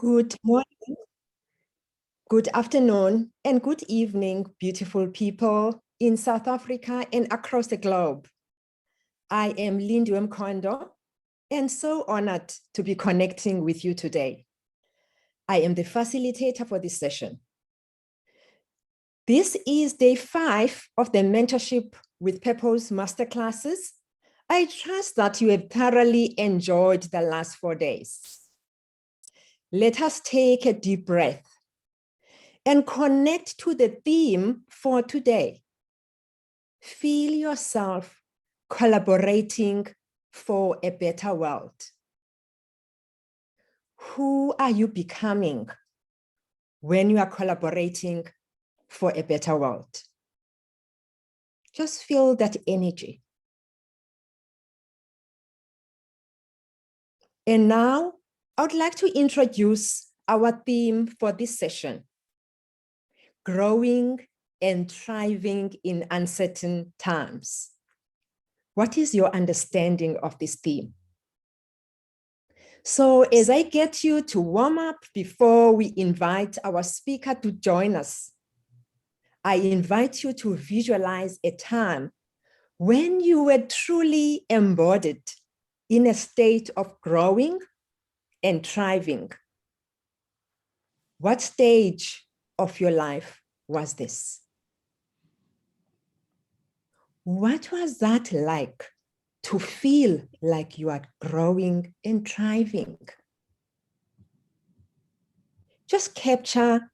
Good morning, good afternoon, and good evening, beautiful people in South Africa and across the globe. I am Lindy Mkondo, and so honored to be connecting with you today. I am the facilitator for this session. This is day 5 of the Mentorship with Purpose masterclasses. I trust that you have thoroughly enjoyed the last 4 days. Let us take a deep breath and connect to the theme for today. Feel yourself collaborating for a better world. Who are you becoming when you are collaborating for a better world? Just feel that energy. And now I would like to introduce our theme for this session: growing and thriving in uncertain times. What is your understanding of this theme? So as I get you to warm up before we invite our speaker to join us, I invite you to visualize a time when you were truly embodied in a state of growing and thriving. What stage of your life was this? What was that like to feel like you are growing and thriving? Just capture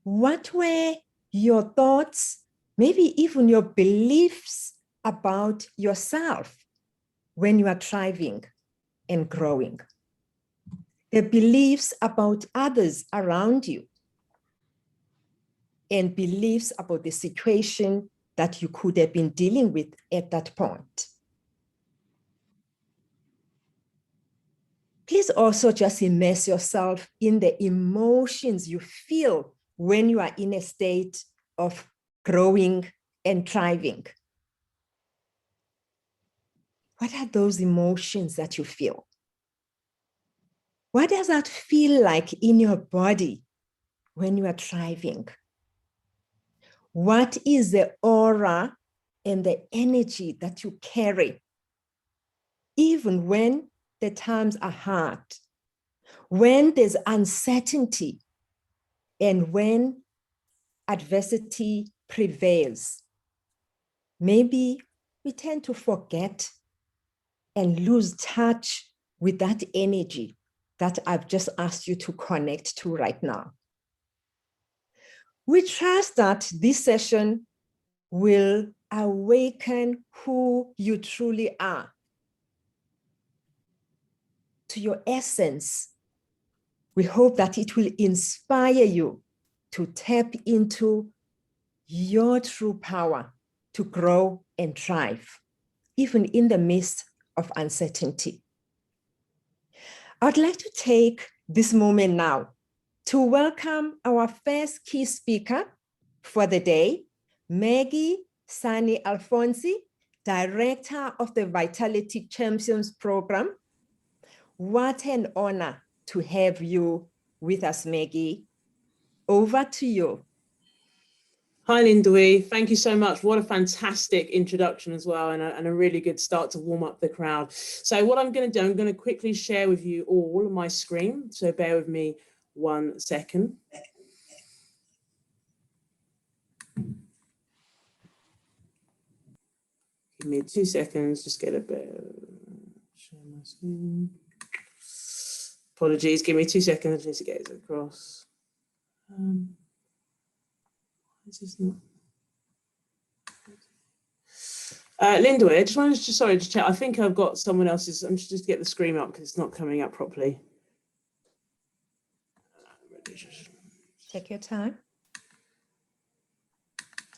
what were your thoughts, maybe even your beliefs about yourself when you are thriving and growing. The beliefs about others around you, and beliefs about the situation that you could have been dealing with at that point. Please also just immerse yourself in the emotions you feel when you are in a state of growing and thriving. What are those emotions that you feel? What does that feel like in your body when you are thriving? What is the aura and the energy that you carry, even when the times are hard, when there's uncertainty, and when adversity prevails? Maybe we tend to forget and lose touch with that energy that I've just asked you to connect to right now. We trust that this session will awaken who you truly are, to your essence. We hope that it will inspire you to tap into your true power to grow and thrive, even in the midst of uncertainty. I'd like to take this moment now to welcome our first key speaker for the day, Maggi Sanni-Alphonsi, Director of the Vitality Champions Program. What an honor to have you with us, Maggi. Over to you. Hi, Lindy. Thank you so much. What a fantastic introduction as well, and a really good start to warm up the crowd. So what I'm going to do, I'm going to quickly share with you all my screen. So bear with me 1 second. Give me 2 seconds, just get a bit, share my screen. Apologies, give me 2 seconds, I need to get it across. This is not. Linda, I just wanted to, sorry to check. I think I've got someone else's. I'm just get the screen up because it's not coming up properly. Take your time.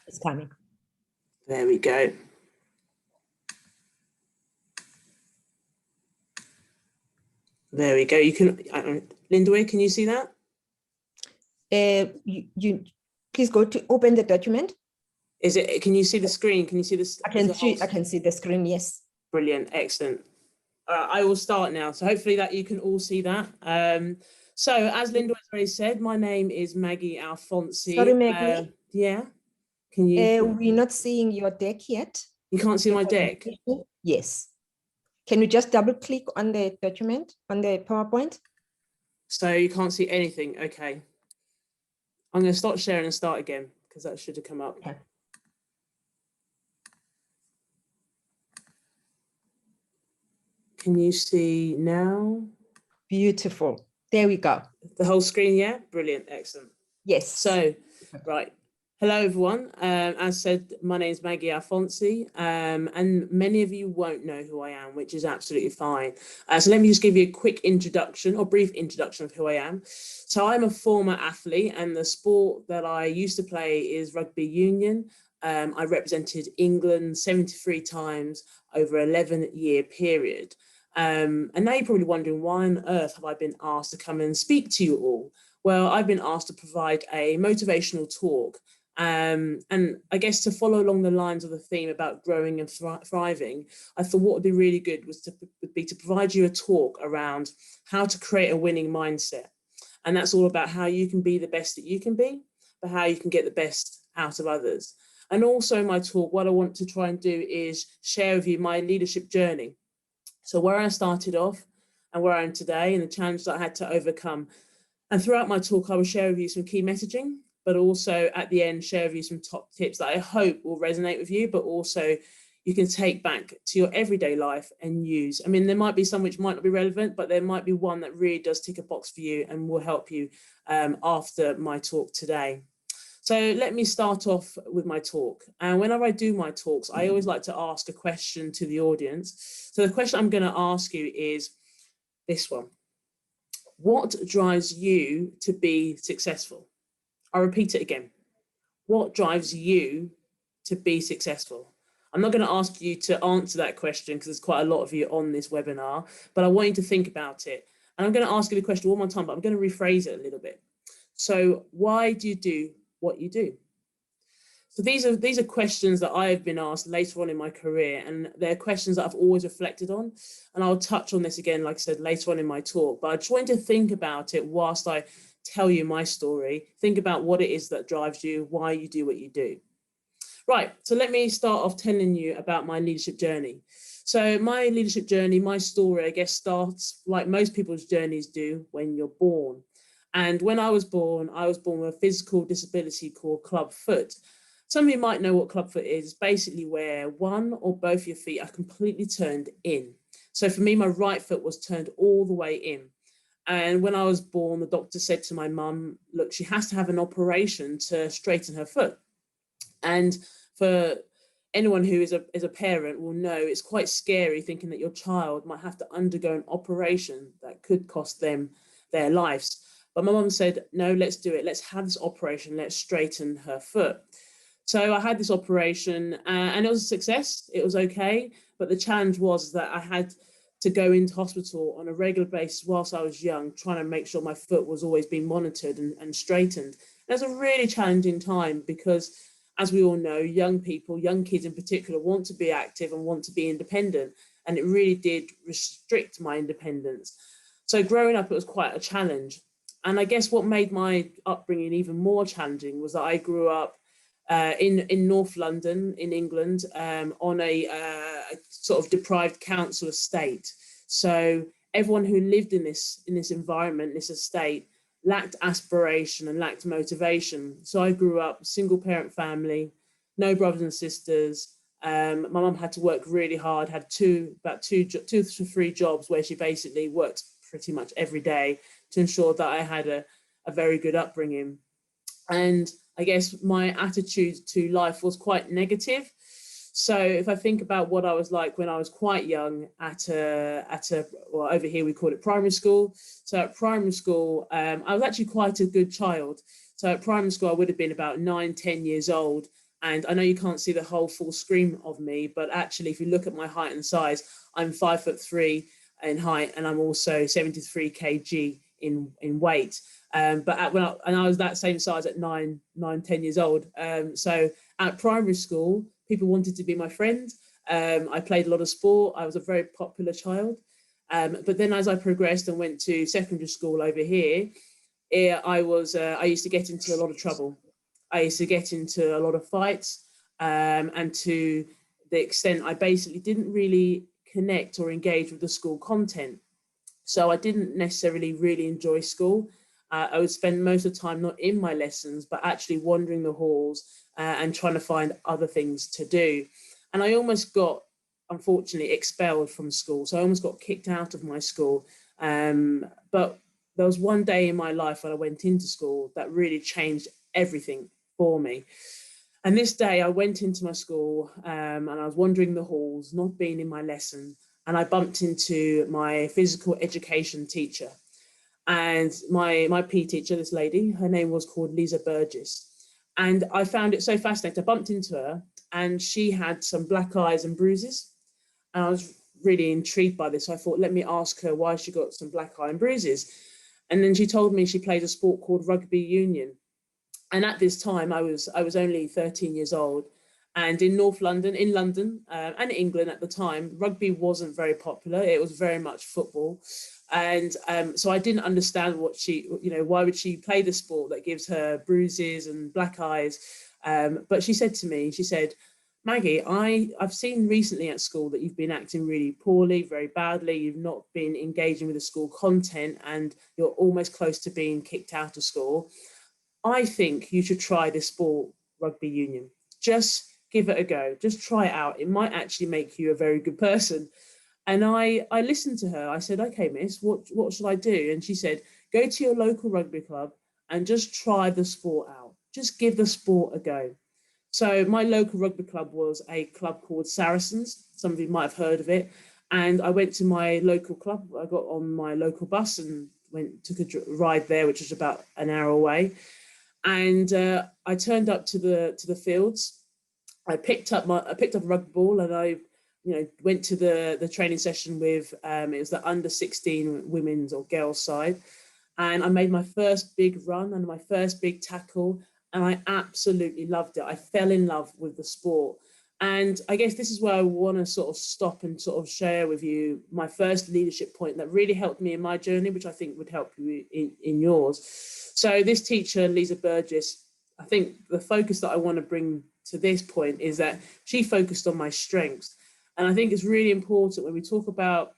It's coming. There we go. There we go. You can, Linda, can you see that? You please go to open the document. Is it? Can you see the screen? Can you see this? I can see the screen. Yes. Brilliant. Excellent. I will start now. So hopefully that you can all see that. So as Linda has already said, my name is Maggi Alphonsi. Sorry, Maggie. Yeah. Can you? We're not seeing your deck yet. You can't see my deck? Yes. Can you just double click on the document, on the PowerPoint? So you can't see anything. Okay. I'm going to stop sharing and start again because that should have come up. Okay. Can you see now? Beautiful. There we go. The whole screen, yeah? Brilliant. Excellent. Yes. So, right. Hello, everyone. As said, my name is Maggi Alphonsi, and many of you won't know who I am, which is absolutely fine. So let me just give you a quick introduction or brief introduction of who I am. So I'm a former athlete, and the sport that I used to play is rugby union. I represented England 73 times over an 11-year period. And now you're probably wondering, why on earth have I been asked to come and speak to you all? Well, I've been asked to provide a motivational talk. And I guess to follow along the lines of the theme about growing and thriving, I thought what would be really good would be to provide you a talk around how to create a winning mindset. And that's all about how you can be the best that you can be, but how you can get the best out of others. And also in my talk, what I want to try and do is share with you my leadership journey. So where I started off and where I am today and the challenge that I had to overcome. And throughout my talk, I will share with you some key messaging, but also at the end, share with you some top tips that I hope will resonate with you, but also you can take back to your everyday life and use. I mean, there might be some which might not be relevant, but there might be one that really does tick a box for you and will help you after my talk today. So let me start off with my talk. And whenever I do my talks, I always like to ask a question to the audience. So the question I'm going to ask you is this one. What drives you to be successful? I'll repeat it again. What drives you to be successful? I'm not going to ask you to answer that question because there's quite a lot of you on this webinar, but I want you to think about it. And I'm going to ask you the question one more time, but I'm going to rephrase it a little bit. So why do you do what you do? So these are questions that I have been asked later on in my career, and they're questions that I've always reflected on. And I'll touch on this again, like I said, later on in my talk. But I just want you to think about it whilst I tell you my story. Think about what it is that drives you, why you do what you do. Right, so let me start off telling you about my leadership journey. So my leadership journey, my story, I guess, starts like most people's journeys do when you're born. And when I was born with a physical disability called clubfoot. Some of you might know what clubfoot is. It's basically where one or both your feet are completely turned in. So for me, my right foot was turned all the way in. And when I was born, the doctor said to my mum, look, she has to have an operation to straighten her foot. And for anyone who is a parent will know it's quite scary thinking that your child might have to undergo an operation that could cost them their lives. But my mum said, no, let's do it. Let's have this operation. Let's straighten her foot. So I had this operation and it was a success. It was okay. But the challenge was that I had to go into hospital on a regular basis whilst I was young, trying to make sure my foot was always being monitored and straightened. It was a really challenging time because, as we all know, young people, young kids in particular, want to be active and want to be independent. And it really did restrict my independence. So growing up, it was quite a challenge. And I guess what made my upbringing even more challenging was that I grew up in North London, in England, on a sort of deprived council estate. So everyone who lived in this environment, this estate, lacked aspiration and lacked motivation. So I grew up single parent family, no brothers and sisters. My mum had to work really hard, had about two to three jobs where she basically worked pretty much every day to ensure that I had a very good upbringing. And I guess my attitude to life was quite negative. So if I think about what I was like when I was quite young well, over here we call it primary school. So at primary school, I was actually quite a good child. So at primary school, I would have been about 9, 10 years old. And I know you can't see the whole full screen of me, but actually, if you look at my height and size, I'm 5'3" in height, and I'm also 73 kg in weight. But when I was that same size at 9, 10 years old. So at primary school, people wanted to be my friend. I played a lot of sport. I was a very popular child. But then as I progressed and went to secondary school over here, I used to get into a lot of trouble. I used to get into a lot of fights, and to the extent I basically didn't really connect or engage with the school content. So I didn't necessarily really enjoy school. I would spend most of the time not in my lessons, but actually wandering the halls and trying to find other things to do. And I almost got, unfortunately, expelled from school. So I almost got kicked out of my school. But there was one day in my life when I went into school that really changed everything for me. And this day I went into my school and I was wandering the halls, not being in my lesson. And I bumped into my physical education teacher. And my PE teacher, this lady, her name was called Lisa Burgess. And I found it so fascinating. I bumped into her and she had some black eyes and bruises. And I was really intrigued by this. So I thought, let me ask her why she got some black eye and bruises. And then she told me she played a sport called rugby union. And at this time, I was only 13 years old. And in North London, and England at the time, rugby wasn't very popular. It was very much football. And so I didn't understand why would she play the sport that gives her bruises and black eyes? But she said to me, Maggie, I've seen recently at school that you've been acting really poorly, very badly. You've not been engaging with the school content and you're almost close to being kicked out of school. I think you should try this sport, rugby union. Just give it a go. Just try it out. It might actually make you a very good person. And I listened to her. I said, okay, miss, what should I do? And she said, go to your local rugby club and just try the sport out. Just give the sport a go. So my local rugby club was a club called Saracens. Some of you might have heard of it. And I went to my local club. I got on my local bus and took a ride there, which was about an hour away. And I turned up to the fields. I picked up a rugby ball and I went to the training session with it was the under 16 women's or girls side, and I made my first big run and my first big tackle, and I absolutely loved it. I fell in love with the sport. And I guess this is where I want to sort of stop and sort of share with you my first leadership point that really helped me in my journey, which I think would help you in yours. So this teacher, Lisa Burgess, I think the focus that I want to bring to this point is that she focused on my strengths. And I think it's really important when we talk about,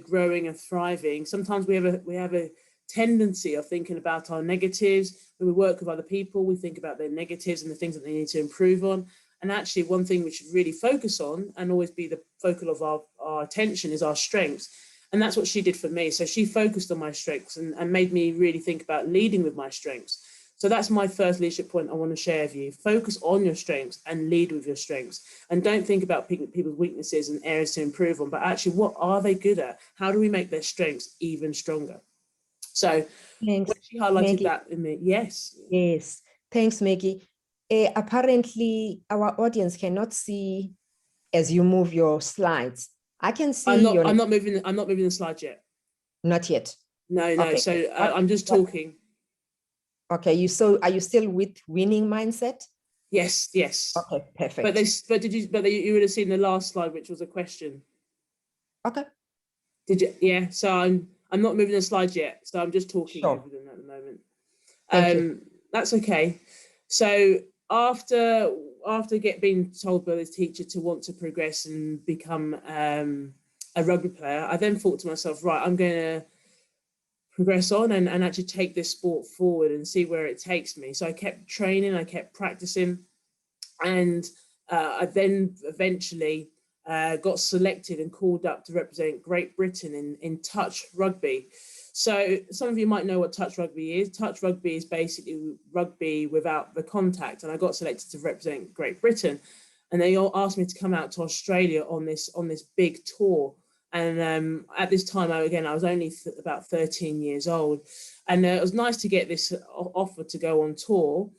growing and thriving. Sometimes we have a tendency of thinking about our negatives. When we work with other people, we think about their negatives and the things that they need to improve on. And actually, one thing we should really focus on and always be the focal of our attention is our strengths. And that's what she did for me. So she focused on my strengths and made me really think about leading with my strengths. So that's my first leadership point I want to share with you. Focus on your strengths and lead with your strengths. And don't think about people's weaknesses and areas to improve on, but actually, what are they good at? How do we make their strengths even stronger? So Thanks, when she highlighted Maggie. that in me, yes. Yes, thanks, Maggie. Apparently, our audience cannot see as you move your slides. I can see I'm not moving the slides yet. Not yet. No. Okay. So I'm just talking. Okay. Are you still with winning mindset? Yes. Okay, perfect. But you would have seen the last slide, which was a question. Okay. Did you? Yeah. So I'm not moving the slides yet. So I'm just talking over them at the moment. Thank you. That's okay. So after being told by this teacher to want to progress and become a rugby player, I then thought to myself, right, I'm going to progress on and actually take this sport forward and see where it takes me. So I kept training, I kept practicing, and I then eventually got selected and called up to represent Great Britain in touch rugby. So some of you might know what touch rugby is. Touch rugby is basically rugby without the contact, and I got selected to represent Great Britain. And they all asked me to come out to Australia on this big tour. And at this time, I was only about 13 years old. And it was nice to get this offer to go on tour.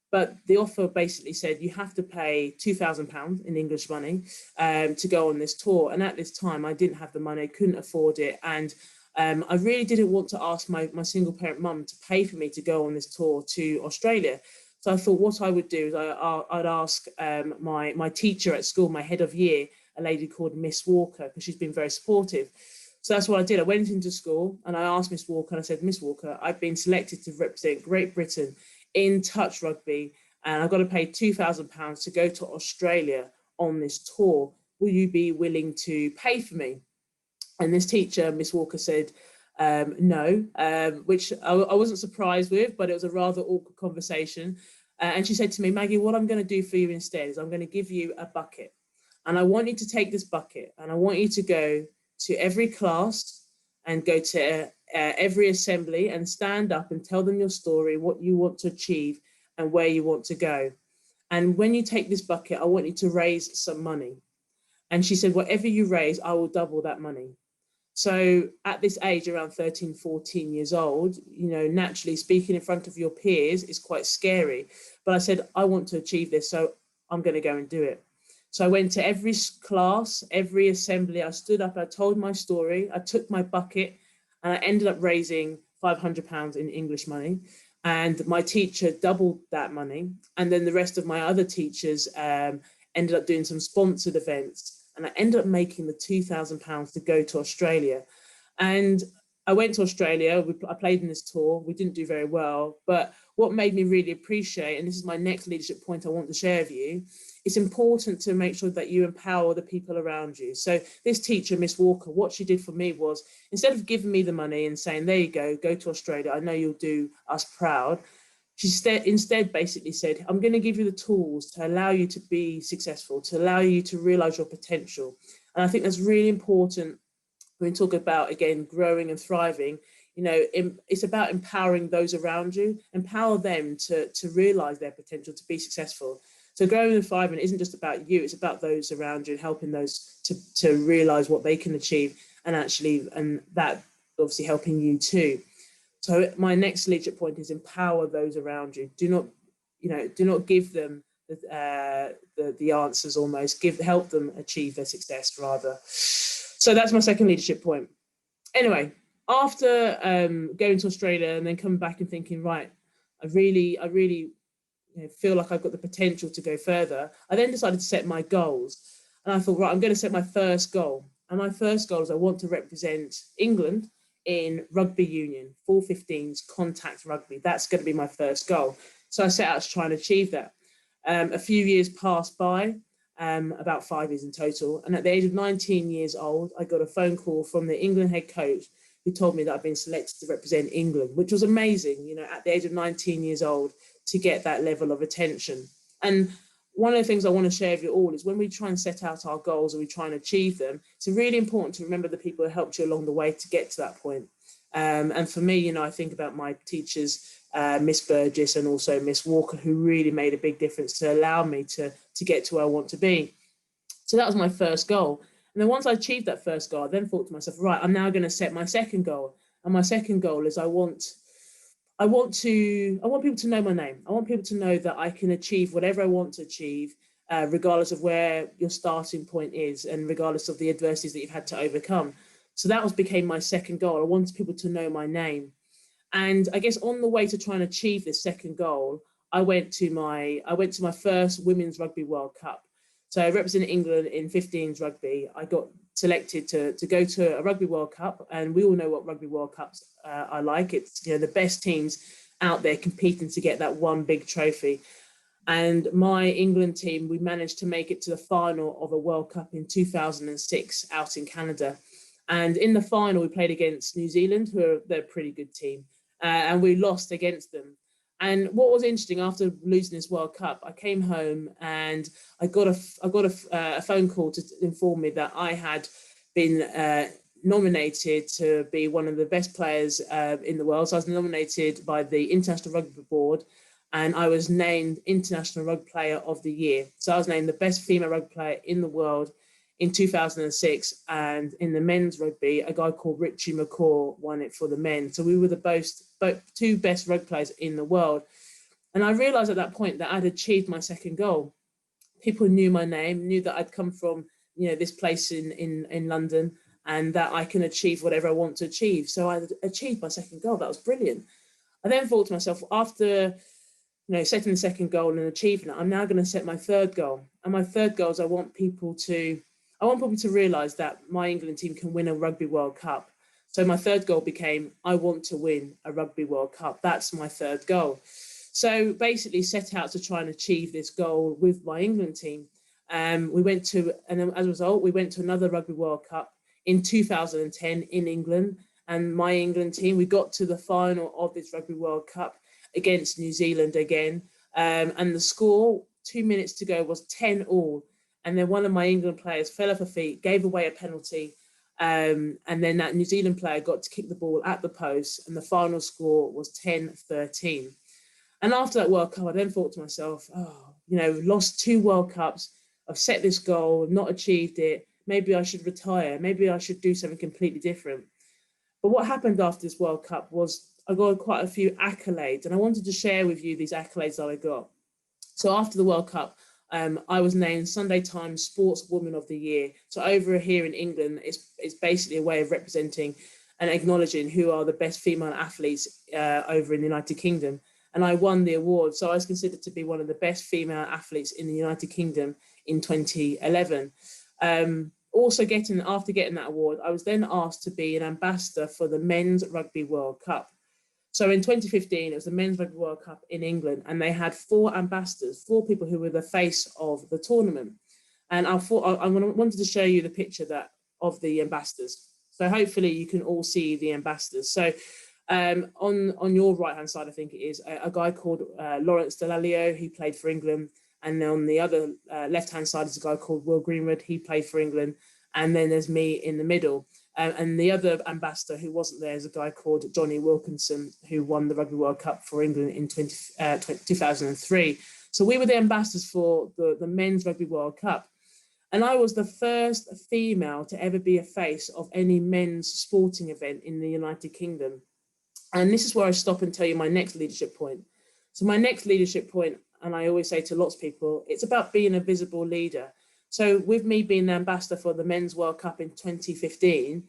But the offer basically said you have to pay £2,000 in English money to go on this tour. And at this time, I didn't have the money, couldn't afford it. And I really didn't want to ask my single parent mum to pay for me to go on this tour to Australia. So I thought what I would do is I'd ask my teacher at school, my head of year, a lady called Miss Walker, because she's been very supportive. So that's what I did. I went into school and I asked Miss Walker, and I said, Miss Walker, I've been selected to represent Great Britain in touch rugby, and I've got to pay £2,000 to go to Australia on this tour. Will you be willing to pay for me? And this teacher, Miss Walker, said, no, which I wasn't surprised with, but it was a rather awkward conversation. And she said to me, Maggie, what I'm going to do for you instead is I'm going to give you a bucket. And I want you to take this bucket and I want you to go to every class and go to every assembly and stand up and tell them your story, what you want to achieve and where you want to go. And when you take this bucket, I want you to raise some money. And she said, whatever you raise, I will double that money. So at this age, around 13, 14 years old, you know, naturally speaking in front of your peers is quite scary. But I said, I want to achieve this, so I'm going to go and do it. So I went to every class, every assembly. I stood up, I told my story, I took my bucket, and I ended up raising £500 in English money. And my teacher doubled that money. And then the rest of my other teachers ended up doing some sponsored events. And I ended up making the £2,000 to go to Australia. And I went to Australia, I played in this tour, we didn't do very well, but what made me really appreciate, and this is my next leadership point I want to share with you, it's important to make sure that you empower the people around you. So this teacher, Miss Walker, what she did for me was, instead of giving me the money and saying, there you go to Australia, I know you'll do us proud, she instead basically said, I'm going to give you the tools to allow you to be successful, to allow you to realize your potential. And I think that's really important when we talk about, again, growing and thriving. You know, it's about empowering those around you, empower them to realize their potential, to be successful. So growing and thriving isn't just about you, it's about those around you and helping those to realize what they can achieve, and that obviously helping you too. So my next leadership point is empower those around you. Do not give them the answers almost. Help them achieve their success rather. So that's my second leadership point. Anyway, after going to Australia and then coming back and thinking, right, I really feel like I've got the potential to go further, I then decided to set my goals. And I thought, right, I'm going to set my first goal. And my first goal is I want to represent England in rugby union, 415s contact rugby. That's going to be my first goal. So I set out to try and achieve that. A few years passed by, about 5 years in total. And at the age of 19 years old, I got a phone call from the England head coach who told me that I'd been selected to represent England, which was amazing, you know, at the age of 19 years old to get that level of attention. And one of the things I want to share with you all is when we try and set out our goals and we try and achieve them, it's really important to remember the people who helped you along the way to get to that point. And for me, you know, I think about my teachers, Miss Burgess and also Miss Walker, who really made a big difference to allow me to get to where I want to be. So that was my first goal. And then once I achieved that first goal, I then thought to myself, right, I'm now going to set my second goal. And my second goal is I want people to know my name. I want people to know that I can achieve whatever I want to achieve, regardless of where your starting point is and regardless of the adversities that you've had to overcome. So that became my second goal. I wanted people to know my name. And I guess on the way to try and achieve this second goal, I went to my first Women's Rugby World Cup. So I represented England in 15s rugby. I got selected to go to a Rugby World Cup, and we all know what Rugby World Cups are like. It's, you know, the best teams out there competing to get that one big trophy. And my England team, we managed to make it to the final of a World Cup in 2006 out in Canada. And in the final, we played against New Zealand, they're a pretty good team, and we lost against them. And what was interesting, after losing this World Cup, I came home and I got a phone call to inform me that I had been nominated to be one of the best players in the world. So I was nominated by the International Rugby Board, and I was named International Rugby Player of the Year. So I was named the best female rugby player in the world in 2006, and in the men's rugby, a guy called Richie McCaw won it for the men. So we were the two best rugby players in the world. And I realized at that point that I'd achieved my second goal. People knew my name, knew that I'd come from, you know, this place in London, and that I can achieve whatever I want to achieve. So I achieved my second goal. That was brilliant. I then thought to myself, after, you know, setting the second goal and achieving it, I'm now going to set my third goal. And my third goal is I want I want people to realise that my England team can win a Rugby World Cup. So my third goal became, I want to win a Rugby World Cup. That's my third goal. So basically set out to try and achieve this goal with my England team. We went to, and as a result, we went to another Rugby World Cup in 2010 in England. And my England team, we got to the final of this Rugby World Cup against New Zealand again. And the score, 2 minutes to go, was 10-all. And then one of my England players fell off her feet, gave away a penalty. And then that New Zealand player got to kick the ball at the post, and the final score was 10-13. And after that World Cup, I then thought to myself, oh, you know, lost 2 World Cups. I've set this goal, not achieved it. Maybe I should retire. Maybe I should do something completely different. But what happened after this World Cup was I got quite a few accolades, and I wanted to share with you these accolades that I got. So after the World Cup, I was named Sunday Times Sportswoman of the Year. So over here in England, it's basically a way of representing and acknowledging who are the best female athletes over in the United Kingdom. And I won the award. So I was considered to be one of the best female athletes in the United Kingdom in 2011. Also after getting that award, I was then asked to be an ambassador for the Men's Rugby World Cup. So in 2015, it was the Men's Rugby World Cup in England, and they had 4 ambassadors, 4 people who were the face of the tournament. And I wanted to show you the picture of the ambassadors. So hopefully you can all see the ambassadors. So on your right-hand side, I think it is, a guy called Lawrence Dallaglio, he played for England. And on the other left-hand side is a guy called Will Greenwood, he played for England. And then there's me in the middle. And the other ambassador who wasn't there is a guy called Johnny Wilkinson, who won the Rugby World Cup for England in 2003. So we were the ambassadors for the Men's Rugby World Cup. And I was the first female to ever be a face of any men's sporting event in the United Kingdom. And this is where I stop and tell you my next leadership point. So my next leadership point, and I always say to lots of people, it's about being a visible leader. So with me being the ambassador for the Men's World Cup in 2015,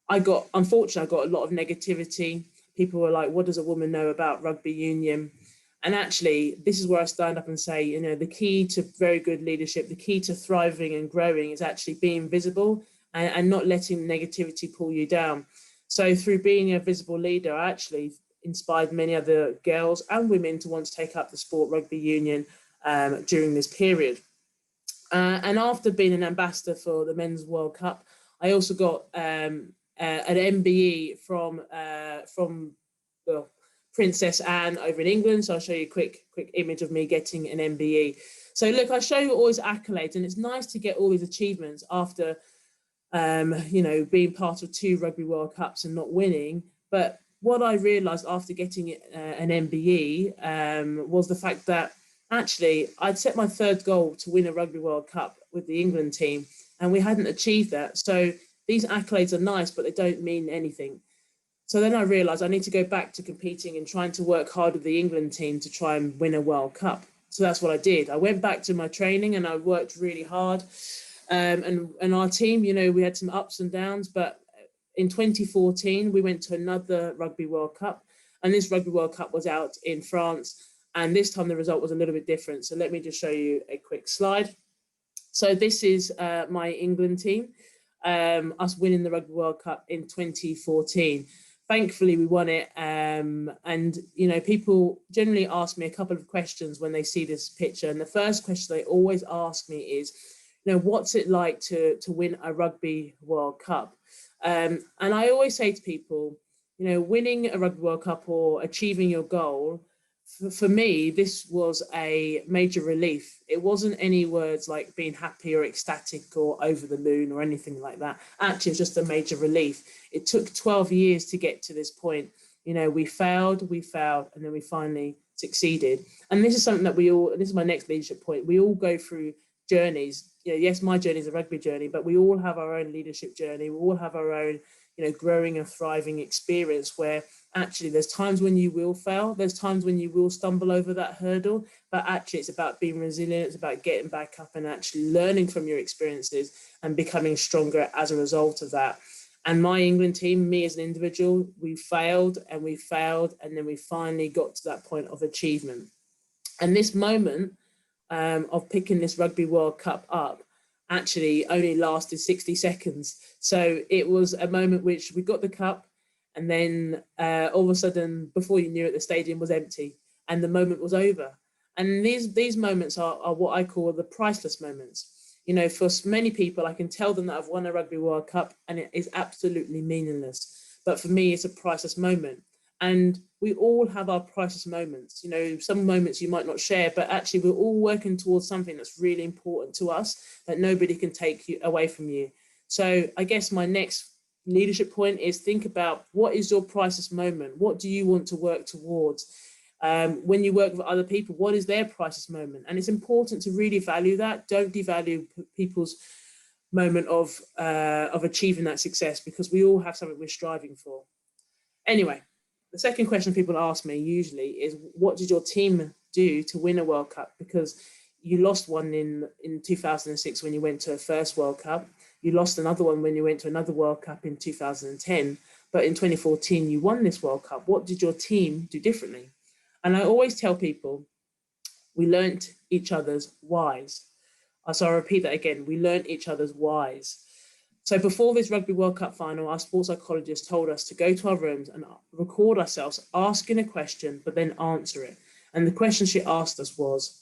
unfortunately, I got a lot of negativity. People were like, what does a woman know about rugby union? And actually, this is where I stand up and say, you know, the key to very good leadership, the key to thriving and growing is actually being visible and not letting negativity pull you down. So through being a visible leader, I actually inspired many other girls and women to want to take up the sport rugby union during this period. And after being an ambassador for the Men's World Cup, I also got an MBE from Princess Anne over in England. So I'll show you a quick image of me getting an MBE. So look, I show you all these accolades, and it's nice to get all these achievements after, you know, being part of 2 Rugby World Cups and not winning. But what I realised after getting an MBE was the fact that actually I'd set my third goal to win a Rugby World Cup with the England team, and we hadn't achieved that. So these accolades are nice, but they don't mean anything. So then I realised I need to go back to competing and trying to work hard with the England team to try and win a World Cup. So that's what I did. I went back to my training and I worked really hard. And our team, you know, we had some ups and downs, but in 2014, we went to another Rugby World Cup, and this Rugby World Cup was out in France. And this time the result was a little bit different. So let me just show you a quick slide. So this is my England team, us winning the Rugby World Cup in 2014. Thankfully, we won it. And, you know, people generally ask me a couple of questions when they see this picture. And the first question they always ask me is, you know, what's it like to win a Rugby World Cup? And I always say to people, you know, winning a Rugby World Cup or achieving your goal, for me, this was a major relief. It wasn't any words like being happy or ecstatic or over the moon or anything like that. Actually, it's just a major relief. It took 12 years to get to this point. You know, we failed, and then we finally succeeded. And this is something that this is my next leadership point. We all go through journeys. You know, yes, my journey is a rugby journey, but we all have our own leadership journey. We all have our own, you know, growing and thriving experience where actually there's times when you will fail, there's times when you will stumble over that hurdle, but actually it's about being resilient, it's about getting back up and actually learning from your experiences and becoming stronger as a result of that. And my England team, me as an individual, we failed, and then we finally got to that point of achievement. And this moment of picking this Rugby World Cup up actually only lasted 60 seconds. So it was a moment which we got the cup, and then all of a sudden, before you knew it, the stadium was empty and the moment was over. And these moments are what I call the priceless moments. You know, for many people, I can tell them that I've won a Rugby World Cup and it is absolutely meaningless. But for me, it's a priceless moment. And we all have our priceless moments. You know, some moments you might not share, but actually we're all working towards something that's really important to us that nobody can take away from you. So I guess my next leadership point is think about, what is your priceless moment? What do you want to work towards? When you work with other people, what is their priceless moment? And it's important to really value that. Don't devalue people's moment of achieving that success, because we all have something we're striving for. Anyway, the second question people ask me usually is, what did your team do to win a World Cup? Because you lost one in 2006 when you went to a first World Cup. You lost another one when you went to another World Cup in 2010. But in 2014, you won this World Cup. What did your team do differently? And I always tell people, we learnt each other's whys. So I'll repeat that again. We learnt each other's whys. So before this Rugby World Cup final, our sports psychologist told us to go to our rooms and record ourselves asking a question, but then answer it. And the question she asked us was,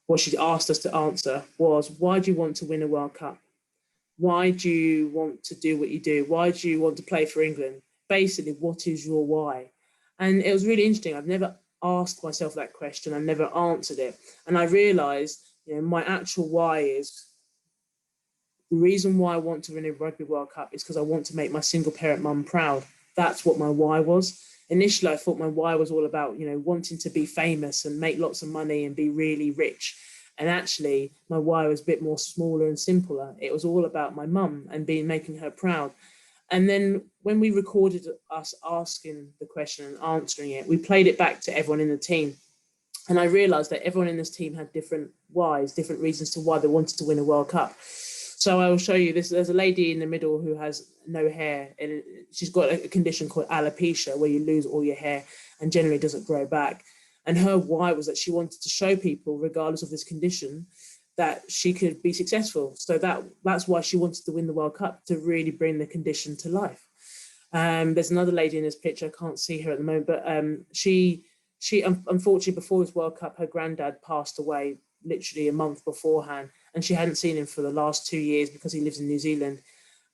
what she asked us to answer was, why do you want to win a World Cup? Why do you want to do what you do? Why do you want to play for England? Basically, what is your why? And it was really interesting. I've never asked myself that question. I've never answered it. And I realized, you know, my actual why is, the reason why I want to win a Rugby World Cup is because I want to make my single parent mum proud. That's what my why was. Initially, I thought my why was all about, you know, wanting to be famous and make lots of money and be really rich. And actually, my why was a bit more smaller and simpler. It was all about my mum and making her proud. And then when we recorded us asking the question and answering it, we played it back to everyone in the team. And I realized that everyone in this team had different whys, different reasons to why they wanted to win a World Cup. So I will show you this. There's a lady in the middle who has no hair, and she's got a condition called alopecia, where you lose all your hair and generally doesn't grow back. And her why was that she wanted to show people, regardless of this condition, that she could be successful. So that's why she wanted to win the World Cup, to really bring the condition to life. There's another lady in this picture. I can't see her at the moment, but she unfortunately, before this World Cup, her granddad passed away literally a month beforehand, and she hadn't seen him for the last 2 years because he lives in New Zealand.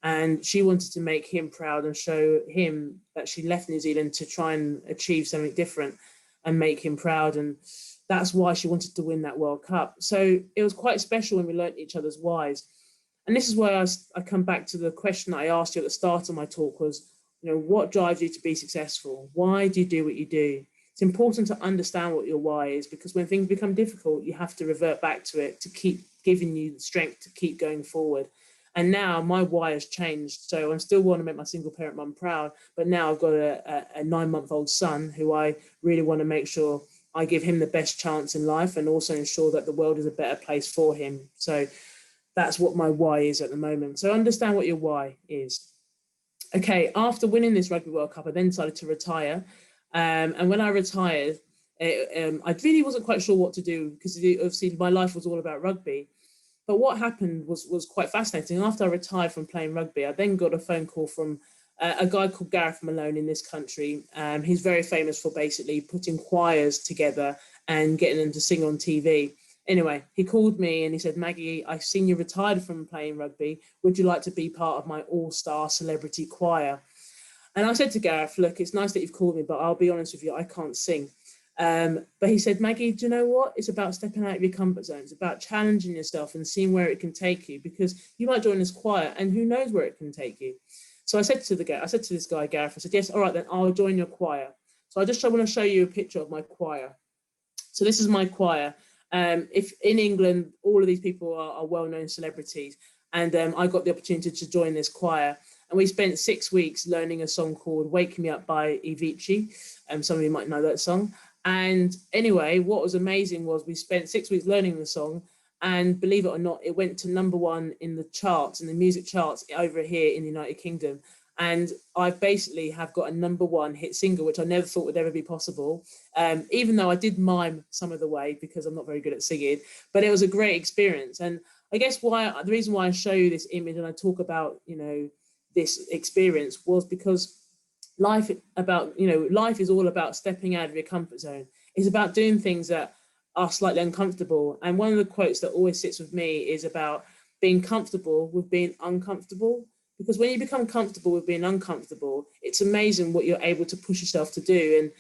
And she wanted to make him proud and show him that she left New Zealand to try and achieve something different and make him proud. And that's why she wanted to win that World Cup. So it was quite special when we learnt each other's whys. And this is where I come back to the question that I asked you at the start of my talk was, you know, what drives you to be successful? Why do you do what you do? It's important to understand what your why is, because when things become difficult, you have to revert back to it to keep giving you the strength to keep going forward. And now my why has changed. So I still want to make my single parent mum proud, but now I've got a 9-month-old son who I really want to make sure I give him the best chance in life, and also ensure that the world is a better place for him. So that's what my why is at the moment. So understand what your why is. Okay, after winning this Rugby World Cup, I then decided to retire. And when I retired, I really wasn't quite sure what to do, because obviously my life was all about rugby. But what happened was quite fascinating. After I retired from playing rugby, I then got a phone call from a guy called Gareth Malone in this country. He's very famous for basically putting choirs together and getting them to sing on TV. Anyway, he called me and he said, Maggie, I've seen you retired from playing rugby. Would you like to be part of my all-star celebrity choir? And I said to Gareth, look, it's nice that you've called me, but I'll be honest with you, I can't sing. But he said, Maggie, do you know what? It's about stepping out of your comfort zone. It's about challenging yourself and seeing where it can take you, because you might join this choir and who knows where it can take you. So I said to this guy, Gareth, I said, yes, all right, then I'll join your choir. So I just want to show you a picture of my choir. So this is my choir. If in England, all of these people are well-known celebrities, and I got the opportunity to join this choir. And we spent 6 weeks learning a song called Wake Me Up by Avicii. Some of you might know that song. And anyway, what was amazing was we spent 6 weeks learning the song, and believe it or not, it went to #1 in the charts, in the music charts over here in the United Kingdom. And I basically have got a #1 hit single, which I never thought would ever be possible, even though I did mime some of the way because I'm not very good at singing. But it was a great experience. And I guess the reason why I show you this image and I talk about, this experience was because life is all about stepping out of your comfort zone. It's about doing things that are slightly uncomfortable. And one of the quotes that always sits with me is about being comfortable with being uncomfortable. Because when you become comfortable with being uncomfortable, it's amazing what you're able to push yourself to do. And,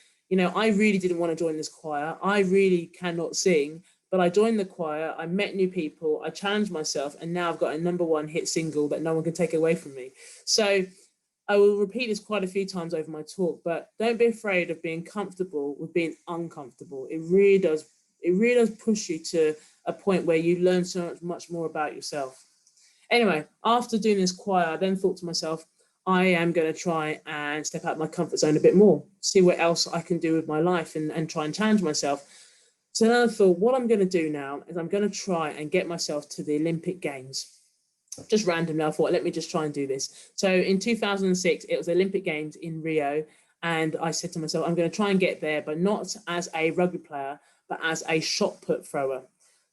I really didn't want to join this choir. I really cannot sing, but I joined the choir. I met new people. I challenged myself. And now I've got a #1 hit single that no one can take away from me. So I will repeat this quite a few times over my talk, but don't be afraid of being comfortable with being uncomfortable. It really does push you to a point where you learn so much more about yourself. Anyway, after doing this choir, I then thought to myself, I am going to try and step out of my comfort zone a bit more, see what else I can do with my life and try and challenge myself. So then I thought, what I'm going to do now is I'm going to try and get myself to the Olympic Games. Just randomly, I thought, let me just try and do this. So in 2006, it was the Olympic Games in Rio. And I said to myself, I'm going to try and get there, but not as a rugby player, but as a shot put thrower.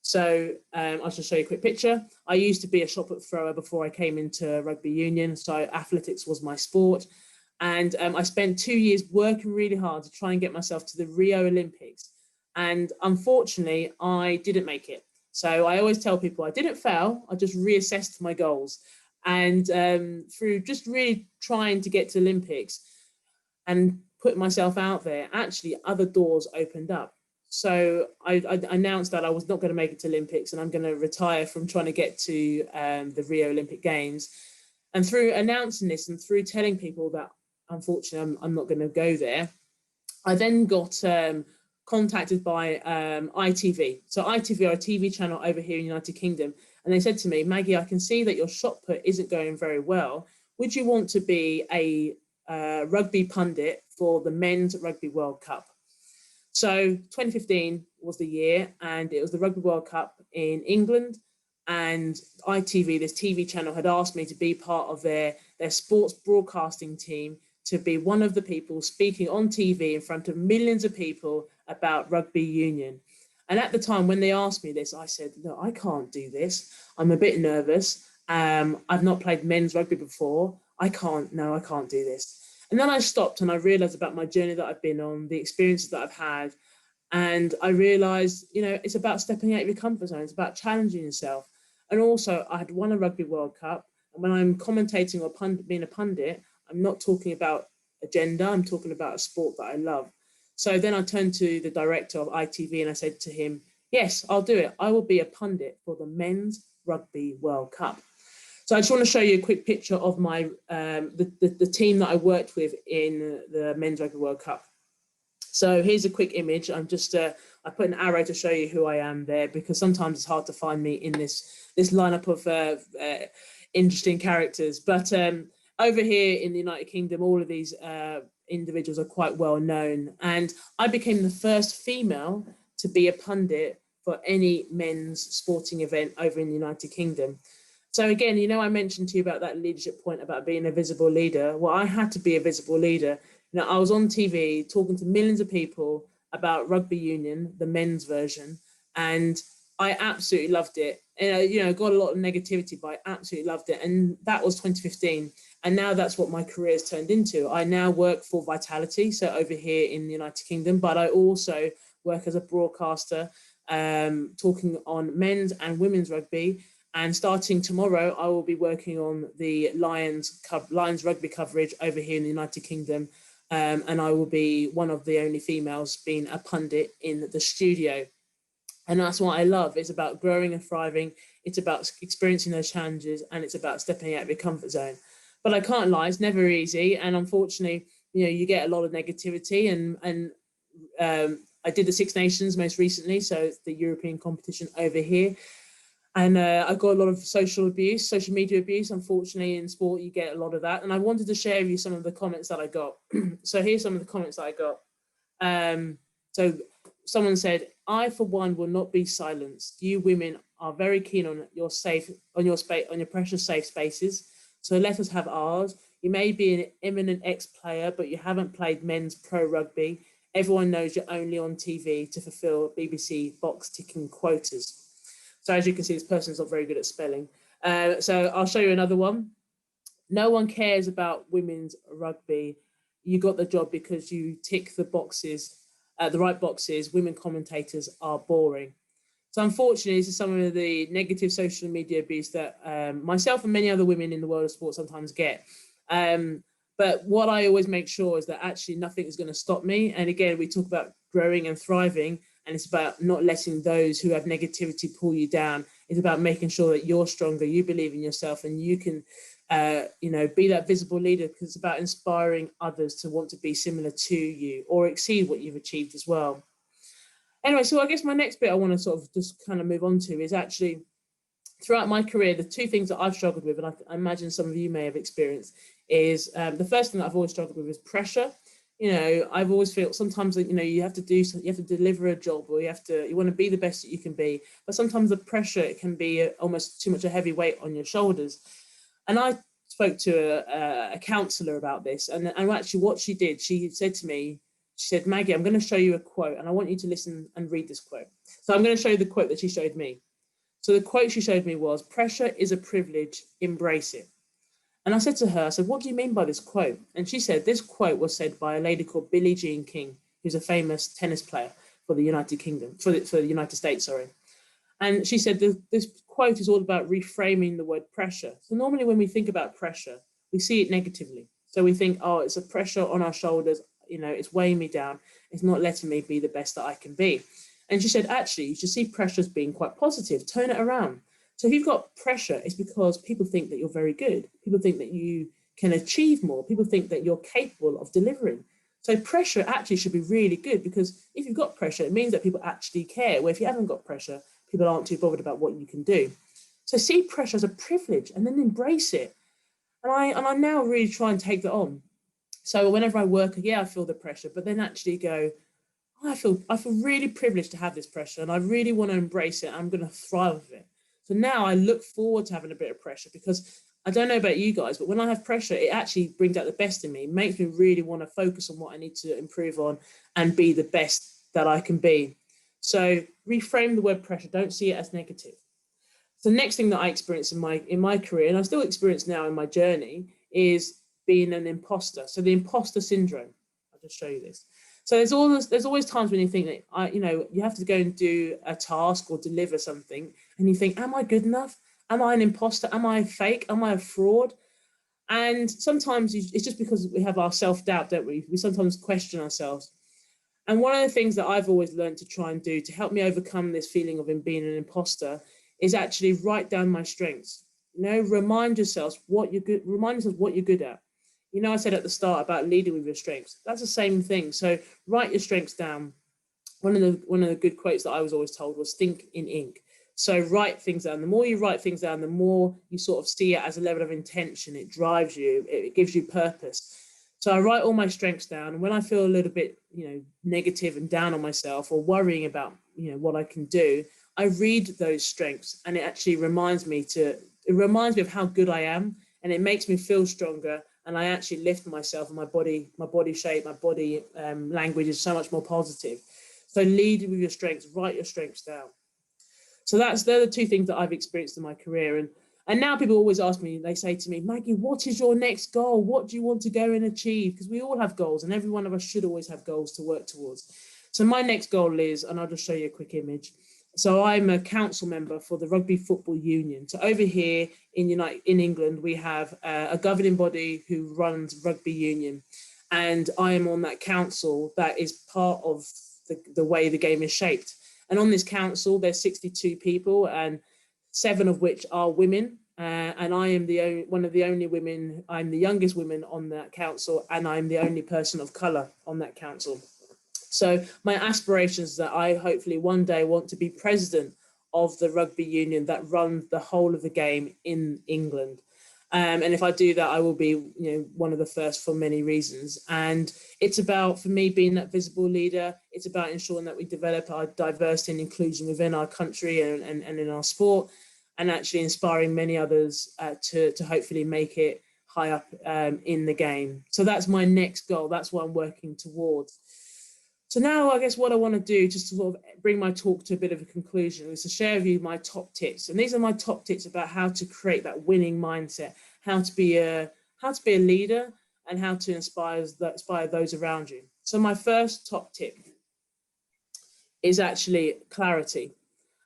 So I'll just show you a quick picture. I used to be a shot put thrower before I came into rugby union. So athletics was my sport. And I spent 2 years working really hard to try and get myself to the Rio Olympics. And unfortunately, I didn't make it. So I always tell people I didn't fail, I just reassessed my goals. And through just really trying to get to Olympics and put myself out there, actually other doors opened up. So I announced that I was not going to make it to Olympics and I'm going to retire from trying to get to the Rio Olympic Games. And through announcing this and through telling people that, unfortunately, I'm not going to go there, I then got contacted by ITV. So ITV are a TV channel over here in the United Kingdom. And they said to me, Maggie, I can see that your shot put isn't going very well. Would you want to be a rugby pundit for the Men's Rugby World Cup? So 2015 was the year, and it was the Rugby World Cup in England. And ITV, this TV channel, had asked me to be part of their sports broadcasting team, to be one of the people speaking on TV in front of millions of people about rugby union. And at the time when they asked me this, I said, no, I can't do this. I'm a bit nervous. I've not played men's rugby before. I can't do this. And then I stopped and I realized about my journey that I've been on, the experiences that I've had. And I realized, it's about stepping out of your comfort zone. It's about challenging yourself. And also I had won a Rugby World Cup. And when I'm commentating or being a pundit, I'm not talking about a gender, I'm talking about a sport that I love. So then I turned to the director of ITV and I said to him, yes, I'll do it. I will be a pundit for the Men's Rugby World Cup. So I just want to show you a quick picture of my the team that I worked with in the Men's Rugby World Cup. So here's a quick image. I'm just I put an arrow to show you who I am there, because sometimes it's hard to find me in this lineup of interesting characters. But over here in the United Kingdom, all of these individuals are quite well known. And I became the first female to be a pundit for any men's sporting event over in the United Kingdom. So again, I mentioned to you about that leadership point about being a visible leader. Well, I had to be a visible leader. I was on TV talking to millions of people about rugby union, the men's version, and I absolutely loved it. And, got a lot of negativity, but I absolutely loved it. And that was 2015. And now that's what my career has turned into. I now work for Vitality, so over here in the United Kingdom, but I also work as a broadcaster, talking on men's and women's rugby. And starting tomorrow, I will be working on the Lions rugby coverage over here in the United Kingdom. And I will be one of the only females being a pundit in the studio. And that's what I love. It's about growing and thriving. It's about experiencing those challenges, and it's about stepping out of your comfort zone. But I can't lie, it's never easy. And unfortunately, you get a lot of negativity. And I did the Six Nations most recently, so it's the European competition over here. And I got a lot of social media abuse. Unfortunately, in sport, you get a lot of that. And I wanted to share with you some of the comments that I got. So here's some of the comments that I got. So someone said, I, for one, will not be silenced. You women are very keen on your precious safe spaces. So let us have ours. You may be an eminent ex-player, but you haven't played men's pro rugby. Everyone knows you're only on TV to fulfill BBC box ticking quotas. So as you can see, this person's not very good at spelling. So I'll show you another one. No one cares about women's rugby. You got the job because you tick the boxes, the right boxes. Women commentators are boring. So unfortunately, this is some of the negative social media abuse that myself and many other women in the world of sport sometimes get. But what I always make sure is that actually nothing is going to stop me. And again, we talk about growing and thriving, and it's about not letting those who have negativity pull you down. It's about making sure that you're stronger, you believe in yourself, and you can be that visible leader, because it's about inspiring others to want to be similar to you or exceed what you've achieved as well. Anyway, so I guess my next bit I want to sort of just kind of move on to is actually throughout my career, the two things that I've struggled with, and I imagine some of you may have experienced, is the first thing that I've always struggled with is pressure. I've always felt sometimes that, you have to do something, you have to deliver a job, or you want to be the best that you can be. But sometimes the pressure, it can be almost too much a heavy weight on your shoulders. And I spoke to a counsellor about this, and actually what she did, she said to me, she said, Maggie, I'm going to show you a quote, and I want you to listen and read this quote. So I'm going to show you the quote that she showed me. So the quote she showed me was, pressure is a privilege, embrace it. And I said to her, I said, what do you mean by this quote? And she said, this quote was said by a lady called Billie Jean King, who's a famous tennis player for the United Kingdom, for the United States, sorry. And she said, this quote is all about reframing the word pressure. So normally when we think about pressure, we see it negatively. So we think, oh, it's a pressure on our shoulders, it's weighing me down. It's not letting me be the best that I can be. And she said, actually, you should see pressure as being quite positive. Turn it around. So if you've got pressure, it's because people think that you're very good. People think that you can achieve more. People think that you're capable of delivering. So pressure actually should be really good, because if you've got pressure, it means that people actually care. Where if you haven't got pressure, people aren't too bothered about what you can do. So see pressure as a privilege and then embrace it. And I now really try and take that on. So whenever I work, I feel the pressure, but then actually go, I feel really privileged to have this pressure, and I really want to embrace it. I'm going to thrive with it. So now I look forward to having a bit of pressure, because I don't know about you guys, but when I have pressure, it actually brings out the best in me. It makes me really want to focus on what I need to improve on and be the best that I can be. So reframe the word pressure. Don't see it as negative. So the next thing that I experienced in my career, and I still experience now in my journey, is being an imposter. So the imposter syndrome. I'll just show you this. So there's always times when you think that you have to go and do a task or deliver something, and you think, am I good enough? Am I an imposter? Am I fake? Am I a fraud? And sometimes it's just because we have our self-doubt, don't we? We sometimes question ourselves. And one of the things that I've always learned to try and do to help me overcome this feeling of being an imposter is actually write down my strengths. Remind yourself what you're good at. I said at the start about leading with your strengths. That's the same thing. So write your strengths down. One of the good quotes that I was always told was think in ink. So write things down. The more you write things down, the more you sort of see it as a level of intention. It drives you. It gives you purpose. So I write all my strengths down. And when I feel a little bit, negative and down on myself, or worrying about, what I can do, I read those strengths, and it actually reminds me of how good I am, and it makes me feel stronger. And I actually lift myself, and my body shape, my body language is so much more positive. So lead with your strengths, write your strengths down. So they're the two things that I've experienced in my career. And now people always ask me, they say to me, Maggie, what is your next goal? What do you want to go and achieve? Because we all have goals, and every one of us should always have goals to work towards. So my next goal is, and I'll just show you a quick image. So I'm a council member for the Rugby Football Union. So over here in England, we have a governing body who runs Rugby Union. And I am on that council that is part of the way the game is shaped. And on this council, there's 62 people, and 7 of which are women. And I am one of the only women. I'm the youngest woman on that council, and I'm the only person of colour on that council. So my aspirations is that I hopefully one day want to be president of the rugby union that runs the whole of the game in England. And if I do that, I will be, one of the first for many reasons. And it's about, for me, being that visible leader. It's about ensuring that we develop our diversity and inclusion within our country and in our sport, and actually inspiring many others to hopefully make it high up in the game. So that's my next goal. That's what I'm working towards. So now I guess what I want to do, just to sort of bring my talk to a bit of a conclusion, is to share with you my top tips. And these are my top tips about how to create that winning mindset, how to be a leader, and how to inspire those around you. So my first top tip is actually clarity.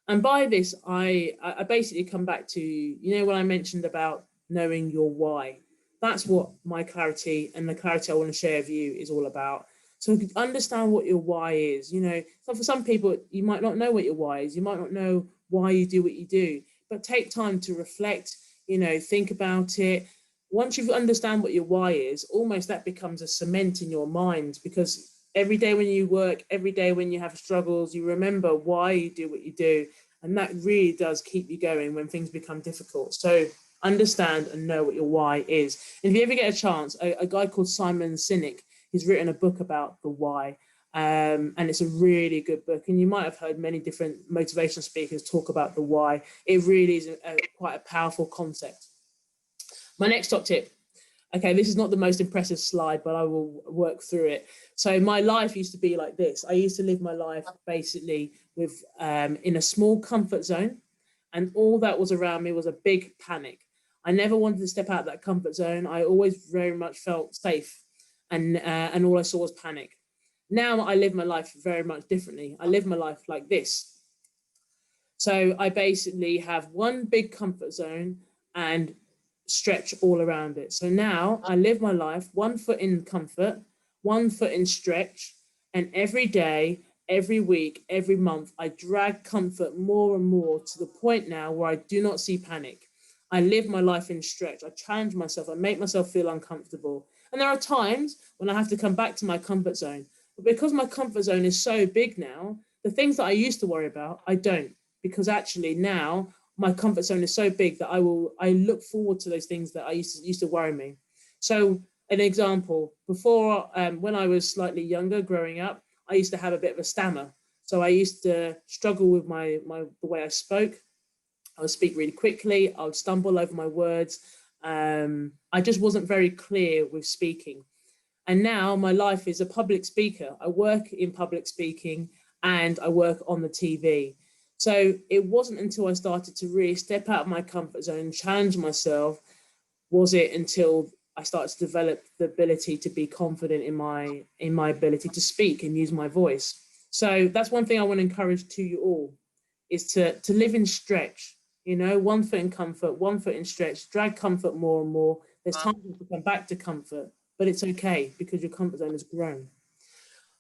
And by this, I basically come back to, you know, when I mentioned about knowing your why. That's what my clarity and the clarity I want to share with you is all about. So understand what your why is. You know, so for some people, you might not know what your why is. You might not know why you do what you do, but take time to reflect, you know, think about it. Once you understand what your why is, almost that becomes a cement in your mind, because every day when you work, every day when you have struggles, you remember why you do what you do. And that really does keep you going when things become difficult. So understand and know what your why is. And if you ever get a chance, a guy called Simon Sinek, he's written a book about the why. And it's a really good book. And you might have heard many different motivational speakers talk about the why. It really is quite a powerful concept. My next top tip. Okay, this is not the most impressive slide, but I will work through it. So my life used to be like this. I used to live my life basically with in a small comfort zone, and all that was around me was a big panic. I never wanted to step out of that comfort zone. I always very much felt safe, and all I saw was panic. Now I live my life very much differently. I live my life like this. So I basically have one big comfort zone and stretch all around it. So now I live my life 1 foot in comfort, 1 foot in stretch, and every day, every week, every month, I drag comfort more and more to the point now where I do not see panic. I live my life in stretch. I challenge myself. I make myself feel uncomfortable. And there are times when I have to come back to my comfort zone. But because my comfort zone is so big now, the things that I used to worry about, I don't. Because actually now my comfort zone is so big that I look forward to those things that I used to worry me. So an example, before when I was slightly younger growing up, I used to have a bit of a stammer. So I used to struggle with the way I spoke. I would speak really quickly. I would stumble over my words. I just wasn't very clear with speaking. And now my life is a public speaker. I work in public speaking and I work on the TV. So it wasn't until I started to really step out of my comfort zone and challenge myself, was it until I started to develop the ability to be confident in my ability to speak and use my voice. So that's one thing I want to encourage to you all, is to live in stretch, you know, 1 foot in comfort, 1 foot in stretch, drag comfort more and more. There's time to come back to comfort, but it's okay because your comfort zone has grown.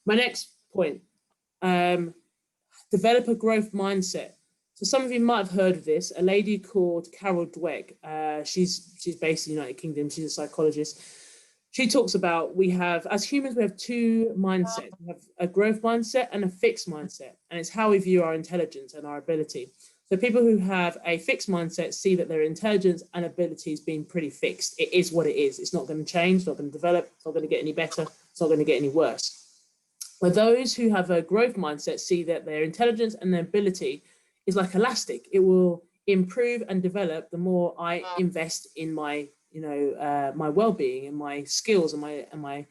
My next point, develop a growth mindset. So some of you might have heard of this, a lady called Carol Dweck. She's based in the United Kingdom. She's a psychologist. She talks about as humans, we have two mindsets. We have a growth mindset and a fixed mindset. And it's how we view our intelligence and our ability. So people who have a fixed mindset see that their intelligence and ability is being pretty fixed. It is what it is. It's not going to change, it's not going to develop, it's not going to get any better, it's not going to get any worse. But those who have a growth mindset see that their intelligence and their ability is like elastic. It will improve and develop the more I invest in my, my well-being and my skills and my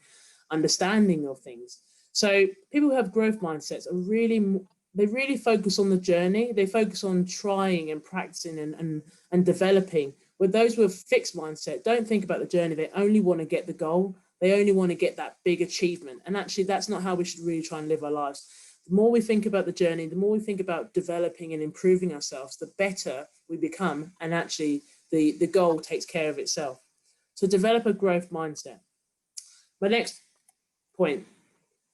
understanding of things. So people who have growth mindsets they really focus on the journey. They focus on trying and practicing and developing. With those with fixed mindset, don't think about the journey. They only want to get the goal. They only want to get that big achievement. And actually, that's not how we should really try and live our lives. The more we think about the journey, the more we think about developing and improving ourselves, the better we become. And actually, the goal takes care of itself. So develop a growth mindset. My next point,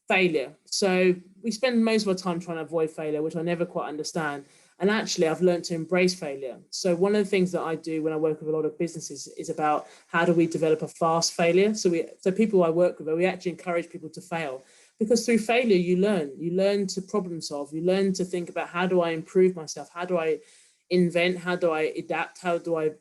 failure. So we spend most of our time trying to avoid failure, which I never quite understand. And actually, I've learned to embrace failure. So one of the things that I do when I work with a lot of businesses is about how do we develop a fast failure. So people I work with, we actually encourage people to fail, because through failure, you learn to problem solve. You learn to think about, how do I improve myself? How do I invent? How do I adapt? How do I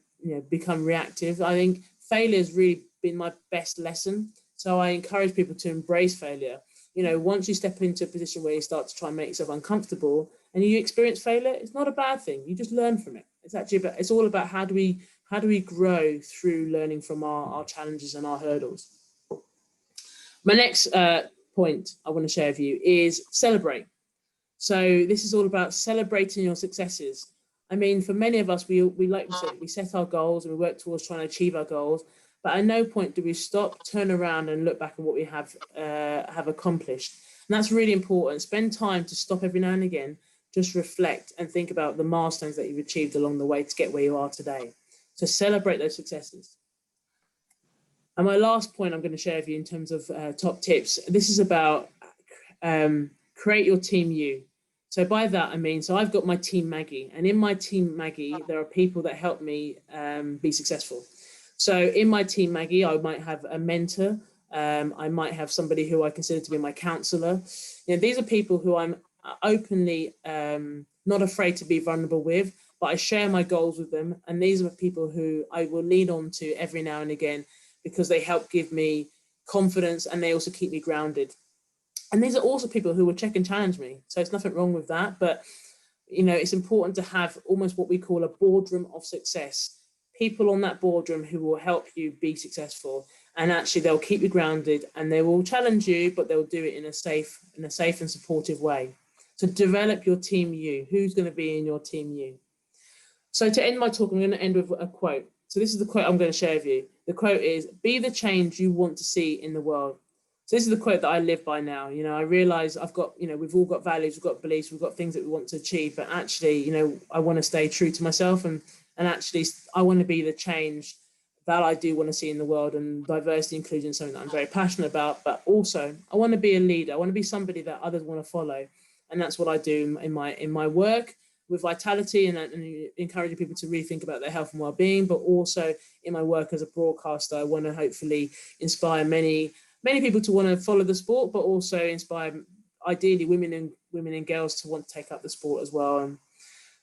become reactive? I think failure has really been my best lesson. So I encourage people to embrace failure. Once you step into a position where you start to try and make yourself uncomfortable and you experience failure, it's not a bad thing. You just learn from it. It's all about how do we grow through learning from our challenges and our hurdles. My next point I want to share with you is celebrate. So this is all about celebrating your successes. I mean, for many of us, we like we said, we set our goals and we work towards trying to achieve our goals, but at no point do we stop, turn around and look back at what we have accomplished. And that's really important. Spend time to stop every now and again, just reflect and think about the milestones that you've achieved along the way to get where you are today. So celebrate those successes. And my last point I'm going to share with you in terms of top tips, this is about create your team you. So by that, I mean, so I've got my team Maggi, and in my team Maggi, there are people that help me be successful. So in my team Maggi, I might have a mentor. I might have somebody who I consider to be my counselor. You know, these are people who I'm openly not afraid to be vulnerable with, but I share my goals with them. And these are people who I will lean on to every now and again because they help give me confidence and they also keep me grounded. And these are also people who will check and challenge me. So it's nothing wrong with that. But, you know, it's important to have almost what we call a boardroom of success. People on that boardroom who will help you be successful. And actually they'll keep you grounded and they will challenge you, but they'll do it in a safe and supportive way. So develop your team you. Who's going to be in your team you? So to end my talk, I'm going to end with a quote. So this is the quote I'm going to share with you. The quote is, be the change you want to see in the world. So this is the quote that I live by now. You know, I realize I've got, you know, we've all got values, we've got beliefs, we've got things that we want to achieve, but actually, you know, I want to stay true to myself and actually I want to be the change that I do want to see in the world, and diversity, inclusion is something that I'm very passionate about, but also I want to be a leader. I want to be somebody that others want to follow. And that's what I do in my work with Vitality and encouraging people to really think about their health and well-being, but also in my work as a broadcaster, I want to hopefully inspire many people to want to follow the sport, but also inspire ideally women and girls to want to take up the sport as well. And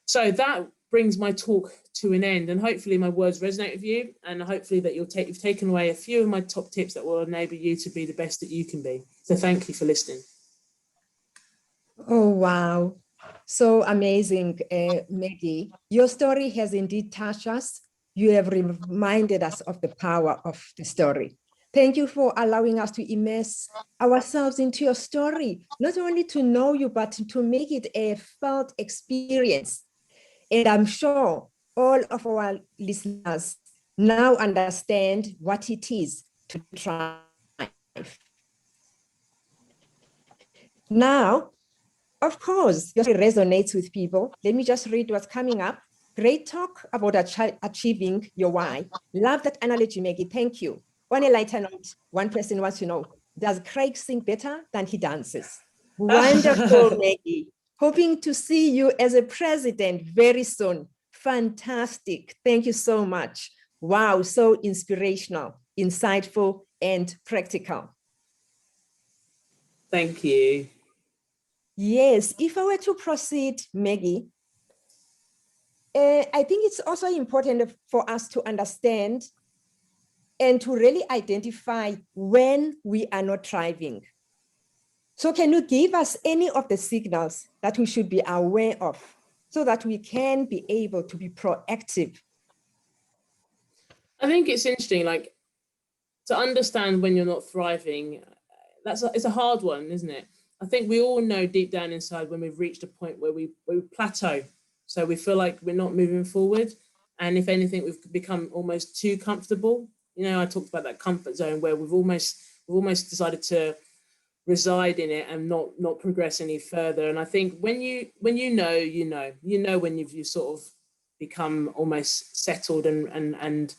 so that brings my talk to an end, and hopefully my words resonate with you, and hopefully that you've taken away a few of my top tips that will enable you to be the best that you can be. So thank you for listening. Oh, wow. So amazing, Maggie. Your story has indeed touched us. You have reminded us of the power of the story. Thank you for allowing us to immerse ourselves into your story, not only to know you, but to make it a felt experience. And I'm sure all of our listeners now understand what it is to thrive. Now, of course, your story resonates with people. Let me just read what's coming up. Great talk about achieving your why. Love that analogy, Maggie. Thank you. On a lighter note, one person wants to know, does Craig sing better than he dances? Wonderful, Maggie. Hoping to see you as a president very soon. Fantastic. Thank you so much. Wow, so inspirational, insightful, and practical. Thank you. Yes, if I were to proceed, Maggie, I think it's also important for us to understand and to really identify when we are not thriving. So can you give us any of the signals that we should be aware of so that we can be able to be proactive? I think it's interesting, like, to understand when you're not thriving, it's a hard one, isn't it? I think we all know deep down inside when we've reached a point where we plateau. So we feel like we're not moving forward. And if anything, we've become almost too comfortable. You know, I talked about that comfort zone where we've almost decided to reside in it and not progress any further. And I think when you know when you've sort of become almost settled and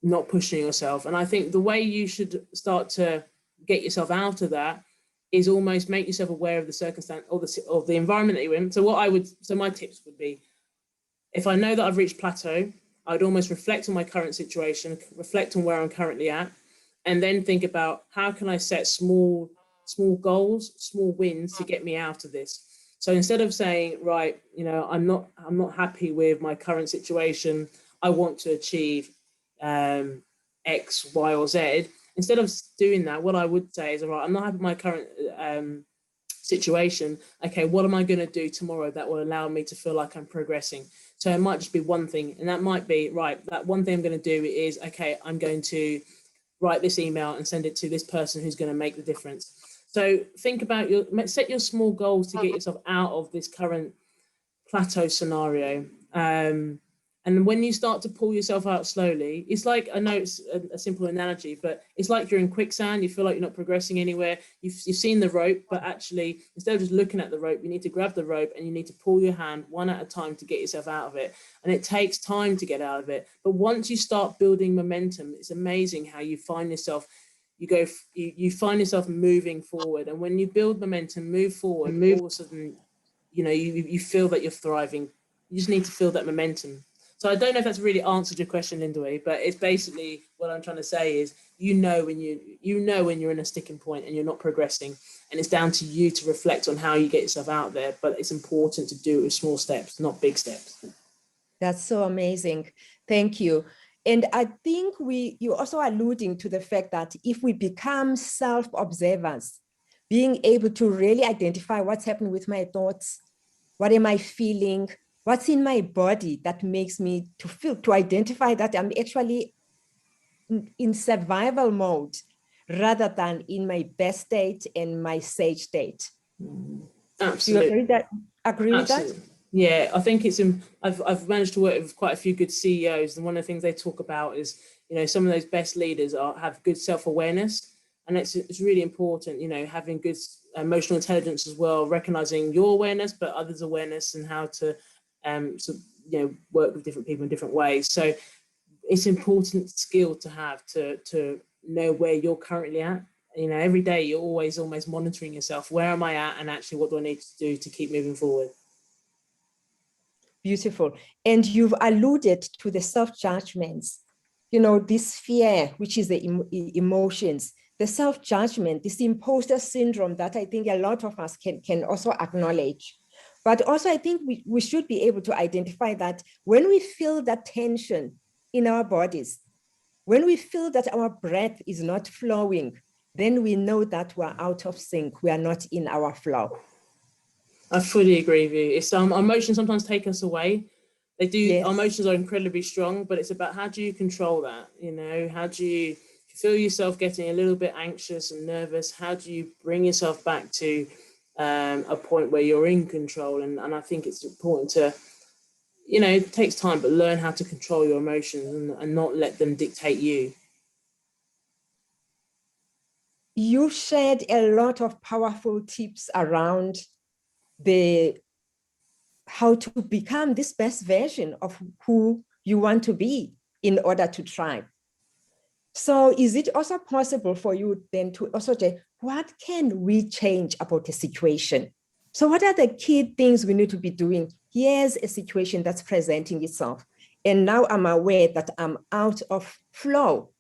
not pushing yourself. And I think the way you should start to get yourself out of that is almost make yourself aware of the circumstance or the environment that you're in. So my tips would be, if I know that I've reached plateau, I'd almost reflect on my current situation, reflect on where I'm currently at, and then think about how can I set small goals, small wins to get me out of this. So instead of saying, right, you know, I'm not happy with my current situation, I want to achieve X, Y, or Z. Instead of doing that, what I would say is, all right, I'm not happy with my current situation. Okay, what am I going to do tomorrow that will allow me to feel like I'm progressing? So it might just be one thing, and that might be, right, that one thing I'm going to do is, okay, I'm going to write this email and send it to this person who's going to make the difference. So think about set your small goals to get yourself out of this current plateau scenario. And when you start to pull yourself out slowly, it's like, I know it's a simple analogy, but it's like you're in quicksand. You feel like you're not progressing anywhere. You've seen the rope, but actually, instead of just looking at the rope, you need to grab the rope and you need to pull your hand one at a time to get yourself out of it. And it takes time to get out of it. But once you start building momentum, it's amazing how you find yourself, you find yourself moving forward. And when you build momentum, move forward, all of a sudden, you feel that you're thriving. You just need to feel that momentum. So I don't know if that's really answered your question, Linda, but it's basically what I'm trying to say is, when you're in a sticking point and you're not progressing, and it's down to you to reflect on how you get yourself out there. But it's important to do it with small steps, not big steps. That's so amazing. Thank you. And I think you're also alluding to the fact that if we become self-observers, being able to really identify what's happening with my thoughts, what am I feeling, what's in my body that makes me to identify that I'm actually in survival mode rather than in my best state and my sage state. Absolutely. Do you agree with that? Yeah, I think I've managed to work with quite a few good CEOs, and one of the things they talk about is, some of those best leaders have good self-awareness, and it's really important, having good emotional intelligence as well, recognizing your awareness, but others' awareness, and how to work with different people in different ways. So it's an important skill to have to know where you're currently at. Every day you're always almost monitoring yourself. Where am I at? And actually, what do I need to do to keep moving forward? Beautiful. And you've alluded to the self-judgments, this fear, which is the emotions, the self-judgment, this imposter syndrome that I think a lot of us can also acknowledge. But also, I think we should be able to identify that when we feel that tension in our bodies, when we feel that our breath is not flowing, then we know that we're out of sync. We are not in our flow. I fully agree with you. It's our emotions sometimes take us away. They do. Yes. Our emotions are incredibly strong, but it's about, how do you control that? How do you feel yourself getting a little bit anxious and nervous? How do you bring yourself back to a point where you're in control? And I think it's important to, it takes time, but learn how to control your emotions and not let them dictate you. You shared a lot of powerful tips around how to become this best version of who you want to be in order to thrive. So is it also possible for you then to also say, what can we change about the situation? So what are the key things we need to be doing? Here's a situation that's presenting itself, and now I'm aware that I'm out of flow.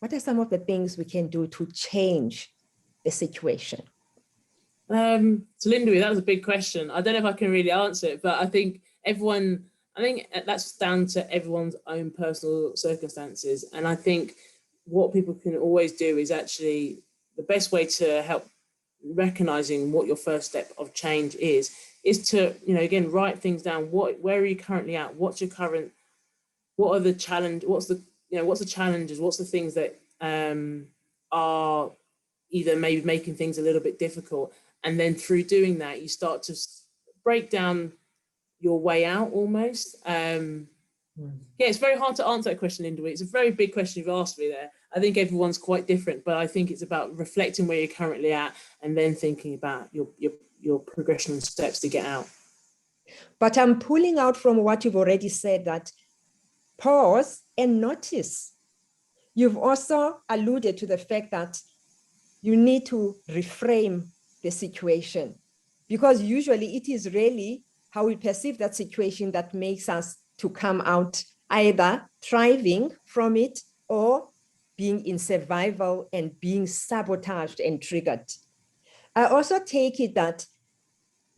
What are some of the things we can do to change the situation? So Linda, that was a big question. I don't know if I can really answer it, but I think that's down to everyone's own personal circumstances. And I think what people can always do is actually, the best way to help recognizing what your first step of change is to, again, write things down. Where are you currently at? What are the challenge? What's the challenges? What's the things that are either maybe making things a little bit difficult? And then through doing that, you start to break down your way out almost. Yeah, it's very hard to answer that question, Linda. It's a very big question you've asked me there. I think everyone's quite different, but I think it's about reflecting where you're currently at and then thinking about your progression and steps to get out. But I'm pulling out from what you've already said, that pause and notice. You've also alluded to the fact that you need to reframe the situation, because usually it is really how we perceive that situation that makes us to come out either thriving from it or being in survival and being sabotaged and triggered. I also take it that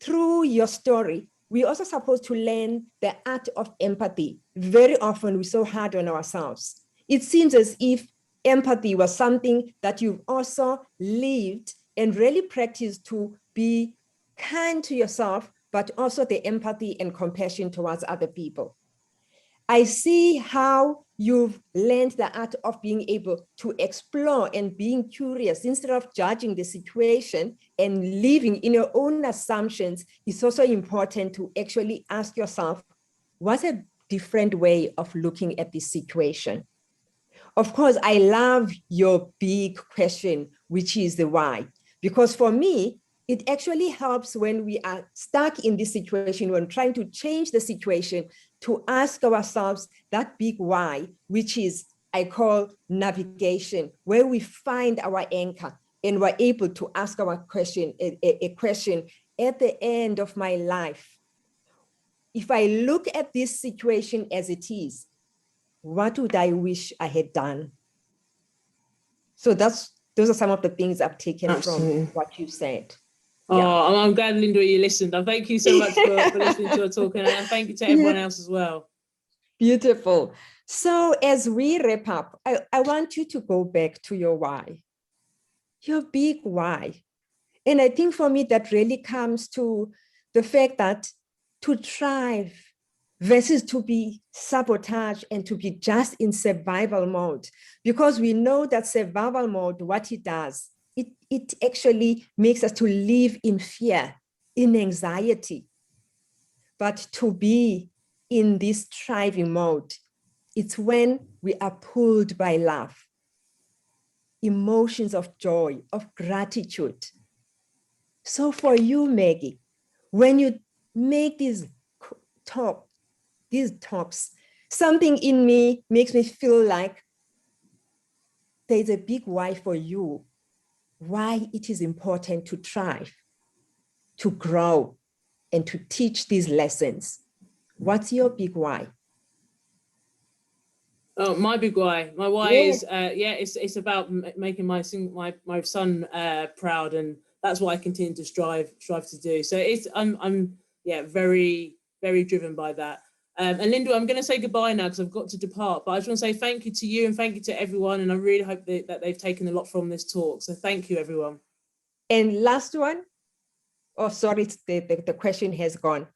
through your story, we're also supposed to learn the art of empathy. Very often we're so hard on ourselves. It seems as if empathy was something that you've also lived and really practiced to be kind to yourself, but also the empathy and compassion towards other people. I see how You've learned the art of being able to explore and being curious instead of judging the situation and living in your own assumptions. It's also important to actually ask yourself, what's a different way of looking at this situation? Of course, I love your big question, which is the why, because for me, it actually helps when we are stuck in this situation, when trying to change the situation, to ask ourselves that big why, which is, I call navigation, where we find our anchor and we're able to ask our question, a question at the end of my life. If I look at this situation as it is, what would I wish I had done? So those are some of the things I've taken Absolutely. from what you said. Oh, Yeah. I'm glad, Linda, you listened. And thank you so much for listening to her talk, and thank you to everyone else as well. Beautiful. So as we wrap up, I want you to go back to your why, your big why. And I think for me, that really comes to the fact that to thrive versus to be sabotaged and to be just in survival mode, because we know that survival mode, what it does, it actually makes us to live in fear, in anxiety. But to be in this thriving mode, it's when we are pulled by love, emotions of joy, of gratitude. So for you, Maggie, when you make these talks, something in me makes me feel like there's a big why for you, why it is important to thrive, to grow, and to teach these lessons. What's your big why? Oh, my big why. My why Yes. is it's about making my son proud, and that's what I continue to strive to do. So I'm very driven by that. And Linda, I'm going to say goodbye now because I've got to depart. But I just want to say thank you to you and thank you to everyone, and I really hope that they've taken a lot from this talk. So thank you, everyone. And last one. Oh, sorry, the question has gone.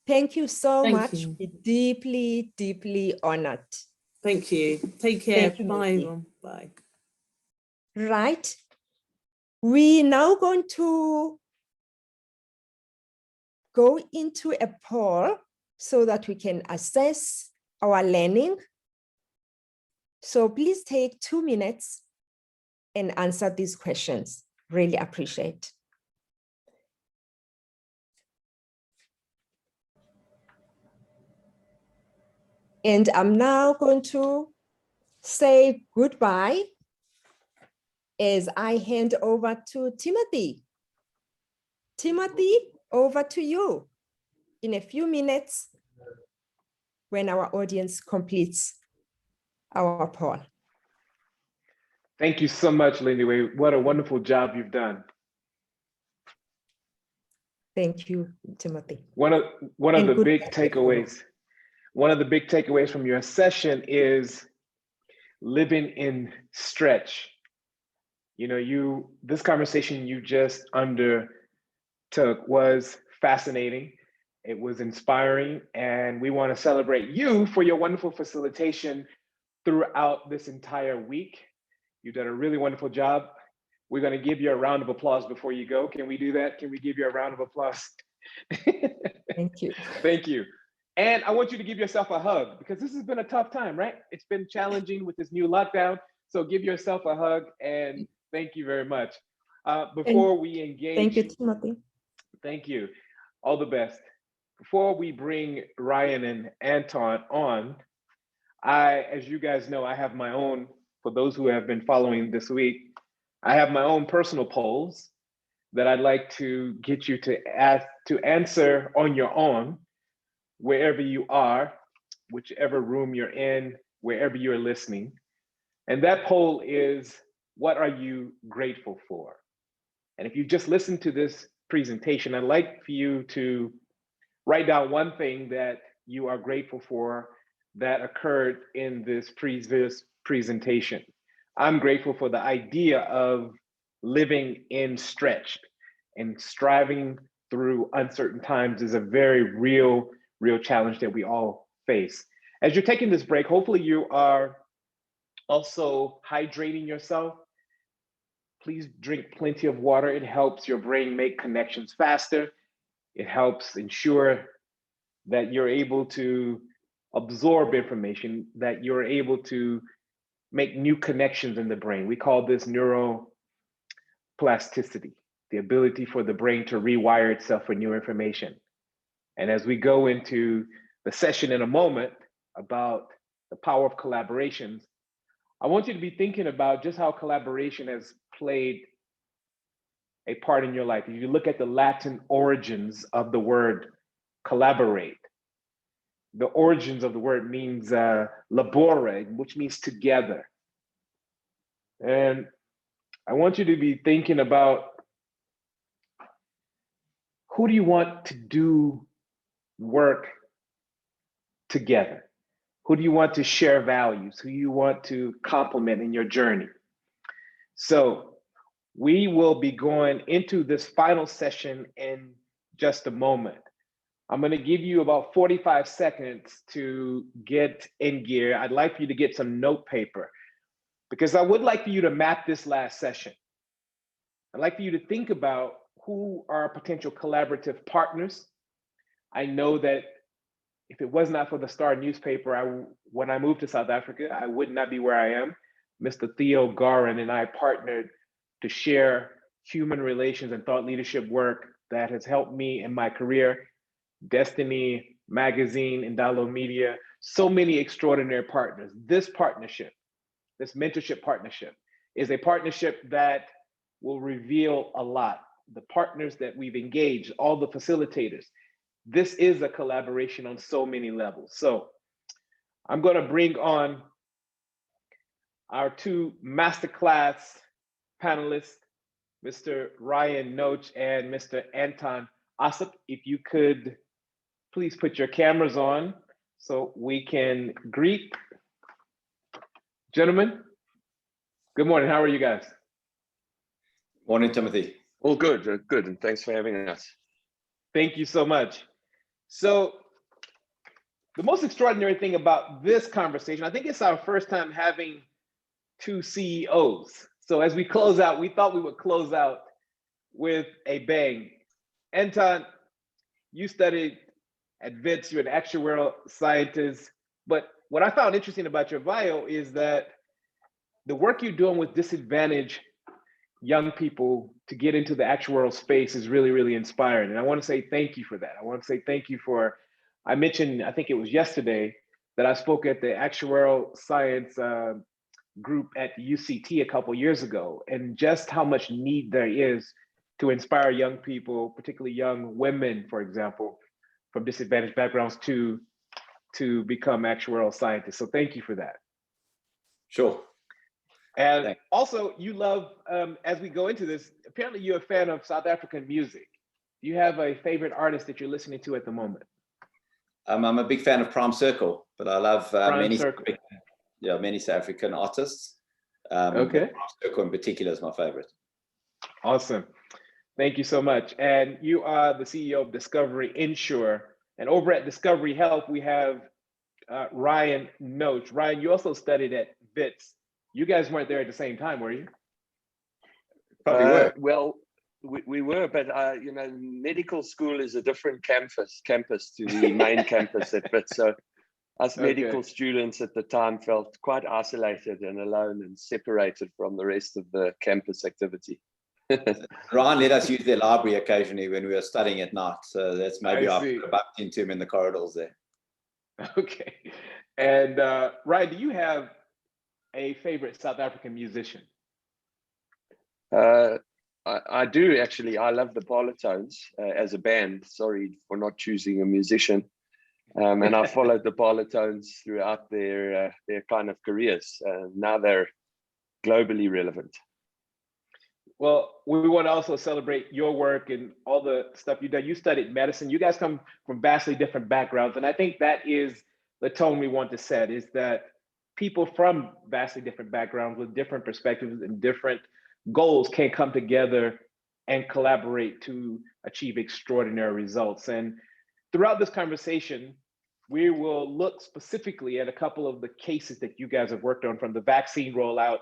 Thank you so much. You. We're deeply, deeply honored. Thank you. Take care. Thank you, Bye, Maggie. everyone. Bye. Right. We're now going to go into a poll so that we can assess our learning. So please take 2 minutes and answer these questions. Really appreciate. And I'm now going to say goodbye as I hand over to Timothy. Timothy, over to you in a few minutes when our audience completes our poll. Thank you so much, Lindy Way. What a wonderful job you've done. Thank you, Timothy. One of the big takeaways from your session is living in stretch. You know, this conversation you just undertook was fascinating. It was inspiring, and we want to celebrate you for your wonderful facilitation throughout this entire week. You've done a really wonderful job. We're going to give you a round of applause before you go. Can we do that? Can we give you a round of applause? Thank you. Thank you. And I want you to give yourself a hug because this has been a tough time, right? It's been challenging with this new lockdown. So give yourself a hug and thank you very much. Before we engage. Thank you, Timothy. Thank you. All the best. Before we bring Ryan and Anton on, as you guys know, I have my own, for those who have been following this week, I have my own personal polls that I'd like to get you to answer on your own, wherever you are, whichever room you're in, wherever you're listening. And that poll is, what are you grateful for? And if you just listened to this presentation, I'd like for you to write down one thing that you are grateful for that occurred in this previous presentation. I'm grateful for the idea of living in stretch and striving through uncertain times is a very real challenge that we all face. As you're taking this break, hopefully you are also hydrating yourself. Please drink plenty of water. It helps your brain make connections faster. It helps ensure that you're able to absorb information, that you're able to make new connections in the brain. We call this neuroplasticity, the ability for the brain to rewire itself for new information. And as we go into the session in a moment about the power of collaborations, I want you to be thinking about just how collaboration has played a part in your life. If you look at the Latin origins of the word collaborate, the origins of the word means labore, which means together. And I want you to be thinking about, who do you want to do work together? Who do you want to share values? Who you want to complement in your journey? So we will be going into this final session in just a moment. I'm going to give you about 45 seconds to get in gear. I'd like for you to get some note paper, because I would like for you to map this last session. I'd like for you to think about who are potential collaborative partners. I know that if it was not for the Star newspaper, when I moved to South Africa, I would not be where I am. Mr. Theo Garin and I partnered to share human relations and thought leadership work that has helped me in my career. Destiny Magazine, Indalo Media, so many extraordinary partners. This partnership, this mentorship partnership, is a partnership that will reveal a lot. The partners that we've engaged, all the facilitators, this is a collaboration on so many levels. So I'm going to bring on our two masterclass panelists, Mr. Ryan Noach and Mr. Anton Ossip. If you could please put your cameras on so we can greet. Gentlemen, good morning. How are you guys? Morning, Timothy. All good, good, and thanks for having us. Thank you so much. So the most extraordinary thing about this conversation, I think it's our first time having two CEOs. So as we close out, we thought we would close out with a bang. Anton, you studied at Wits, you're an actuarial scientist, but what I found interesting about your bio is that the work you're doing with disadvantaged young people to get into the actuarial space is really, really inspiring. And I want to say thank you for that. I want to say thank you for, I mentioned, I think it was yesterday, that I spoke at the actuarial science group at the UCT a couple years ago, and just how much need there is to inspire young people, particularly young women, for example, from disadvantaged backgrounds to become actuarial scientists. So thank you for that. Sure. And Thanks. also, you love, as we go into this, apparently you're a fan of South African music. Do you have a favorite artist that you're listening to at the moment? I'm a big fan of Prime Circle, but I love many South African artists. Okay. Prime Circle in particular is my favorite. Awesome. Thank you so much. And you are the CEO of Discovery Insure. And over at Discovery Health, we have Ryan Noach. Ryan, you also studied at Wits. You guys weren't there at the same time, were you? Probably were. Well, we were, but you know, medical school is a different campus to the main campus at Wits. So us medical students at the time felt quite isolated and alone and separated from the rest of the campus activity. Ryan let us use their library occasionally when we were studying at night. So that's maybe I bumped into him in the corridors there. Okay. And Ryan, do you have a favorite South African musician? I do actually. I love the Parlotones as a band. Sorry for not choosing a musician. And I followed the Parlotones throughout their kind of careers. Now they're globally relevant. Well, we want to also celebrate your work and all the stuff you've done. You studied medicine. You guys come from vastly different backgrounds. And I think that is the tone we want to set, is that people from vastly different backgrounds with different perspectives and different goals can come together and collaborate to achieve extraordinary results. And throughout this conversation, we will look specifically at a couple of the cases that you guys have worked on, from the vaccine rollout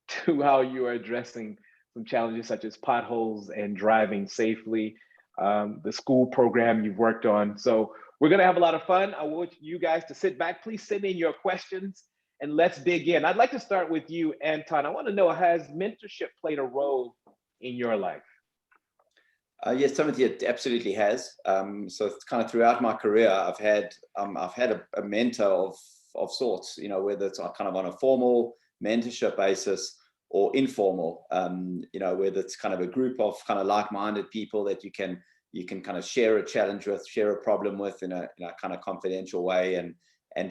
to how you are addressing some challenges such as potholes and driving safely, the school program you've worked on. So we're gonna have a lot of fun. I want you guys to sit back. Please send in your questions and let's dig in. I'd like to start with you, Anton. I want to know, has mentorship played a role in your life? Yes, Timothy, it absolutely has. So kind of throughout my career, I've had a mentor of sorts, you know, whether it's kind of on a formal mentorship basis or informal, you know, whether it's kind of a group of kind of like-minded people that you can kind of share a challenge with, share a problem with in a kind of confidential way, and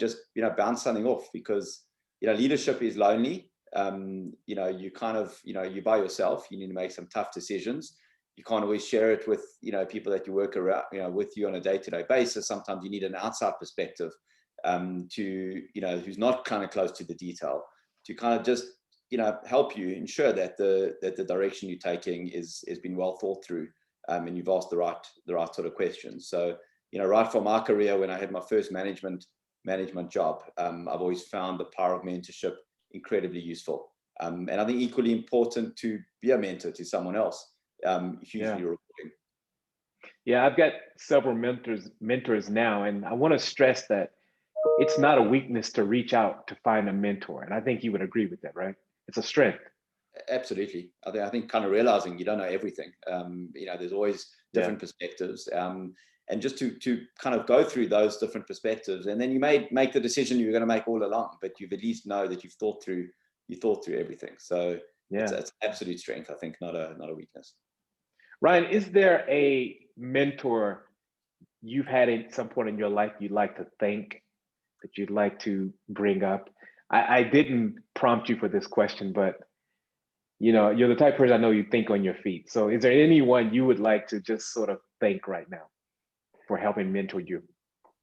just, you know, bounce something off, because, you know, leadership is lonely. You know, you kind of, you know, you're by yourself, you need to make some tough decisions. You can't always share it with, you know, people that you work around, you know, with you on a day-to-day basis. Sometimes you need an outside perspective to, you know, who's not kind of close to the detail, to kind of just, you know, help you ensure that the direction you're taking is been well thought through, and you've asked the right sort of questions. So, you know, right from my career, when I had my first management job, I've always found the power of mentorship incredibly useful, and I think equally important to be a mentor to someone else. Hugely rewarding. Yeah, I've got several mentors now, and I want to stress that it's not a weakness to reach out to find a mentor. And I think you would agree with that, right? It's a strength. Absolutely. I think kind of realizing you don't know everything. You know, there's always different perspectives, and just to kind of go through those different perspectives, and then you may make the decision you're going to make all along, but you've at least know that you thought through everything. So it's an absolute strength, I think, not a weakness. Ryan, is there a mentor you've had at some point in your life you'd like to thank, that you'd like to bring up? I didn't prompt you for this question, but, you know, you're the type of person I know you think on your feet. So is there anyone you would like to just sort of thank right now for helping mentor you?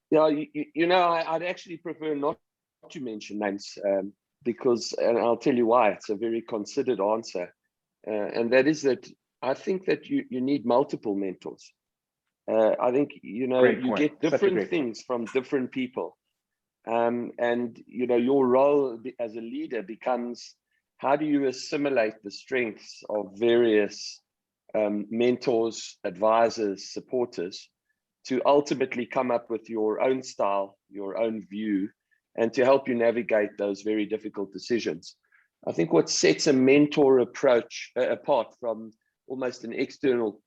Yeah, you know, I'd actually prefer not to mention names, because, and I'll tell you why. It's a very considered answer, and that is that I think that you need multiple mentors. I think, you know, you get different things from different people. And, you know, your role as a leader becomes, how do you assimilate the strengths of various mentors, advisors, supporters, to ultimately come up with your own style, your own view, and to help you navigate those very difficult decisions. I think what sets a mentor approach apart from almost an external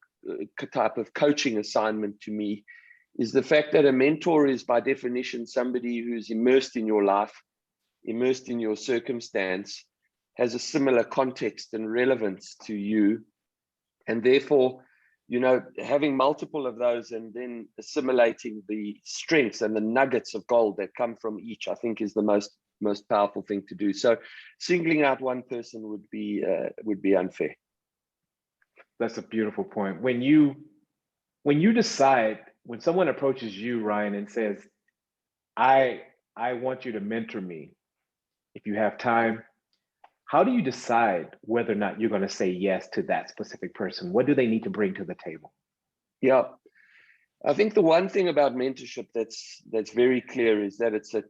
type of coaching assignment to me is the fact that a mentor is by definition somebody who's immersed in your life, immersed in your circumstance, has a similar context and relevance to you. And therefore, you know, having multiple of those and then assimilating the strengths and the nuggets of gold that come from each, I think is the most powerful thing to do. So singling out one person would be unfair. That's a beautiful point. When you decide, when someone approaches you, Ryan, and says, I want you to mentor me, if you have time, how do you decide whether or not you're going to say yes to that specific person? What do they need to bring to the table? Yeah, I think the one thing about mentorship that's very clear is that it's a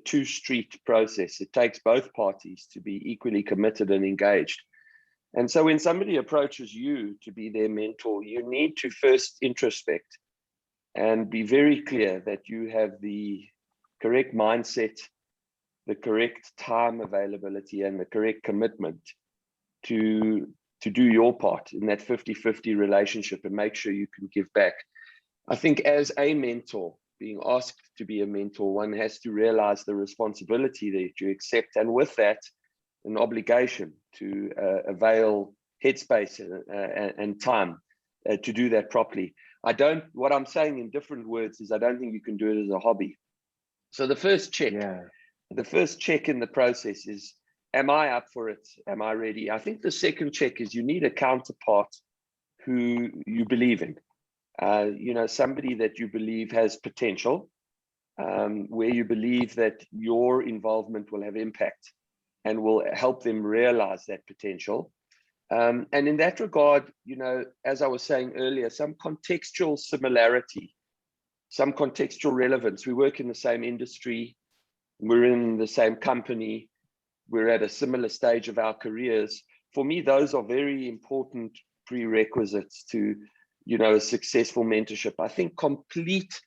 two-street process. It takes both parties to be equally committed and engaged. And so when somebody approaches you to be their mentor, you need to first introspect and be very clear that you have the correct mindset, the correct time availability, and the correct commitment to do your part in that 50-50 relationship and make sure you can give back. I think as a mentor, being asked to be a mentor, one has to realize the responsibility that you accept, and with that, an obligation to avail headspace and time to do that properly. What I'm saying in different words is I don't think you can do it as a hobby. So the first check, in the process is, am I up for it? Am I ready? I think the second check is you need a counterpart who you believe in. You know, somebody that you believe has potential, where you believe that your involvement will have impact and will help them realize that potential. And in that regard, you know, as I was saying earlier, some contextual similarity some contextual relevance. We work in the same industry, we're in the same company, we're at a similar stage of our careers. For me, those are very important prerequisites to, you know, a successful mentorship. I think complete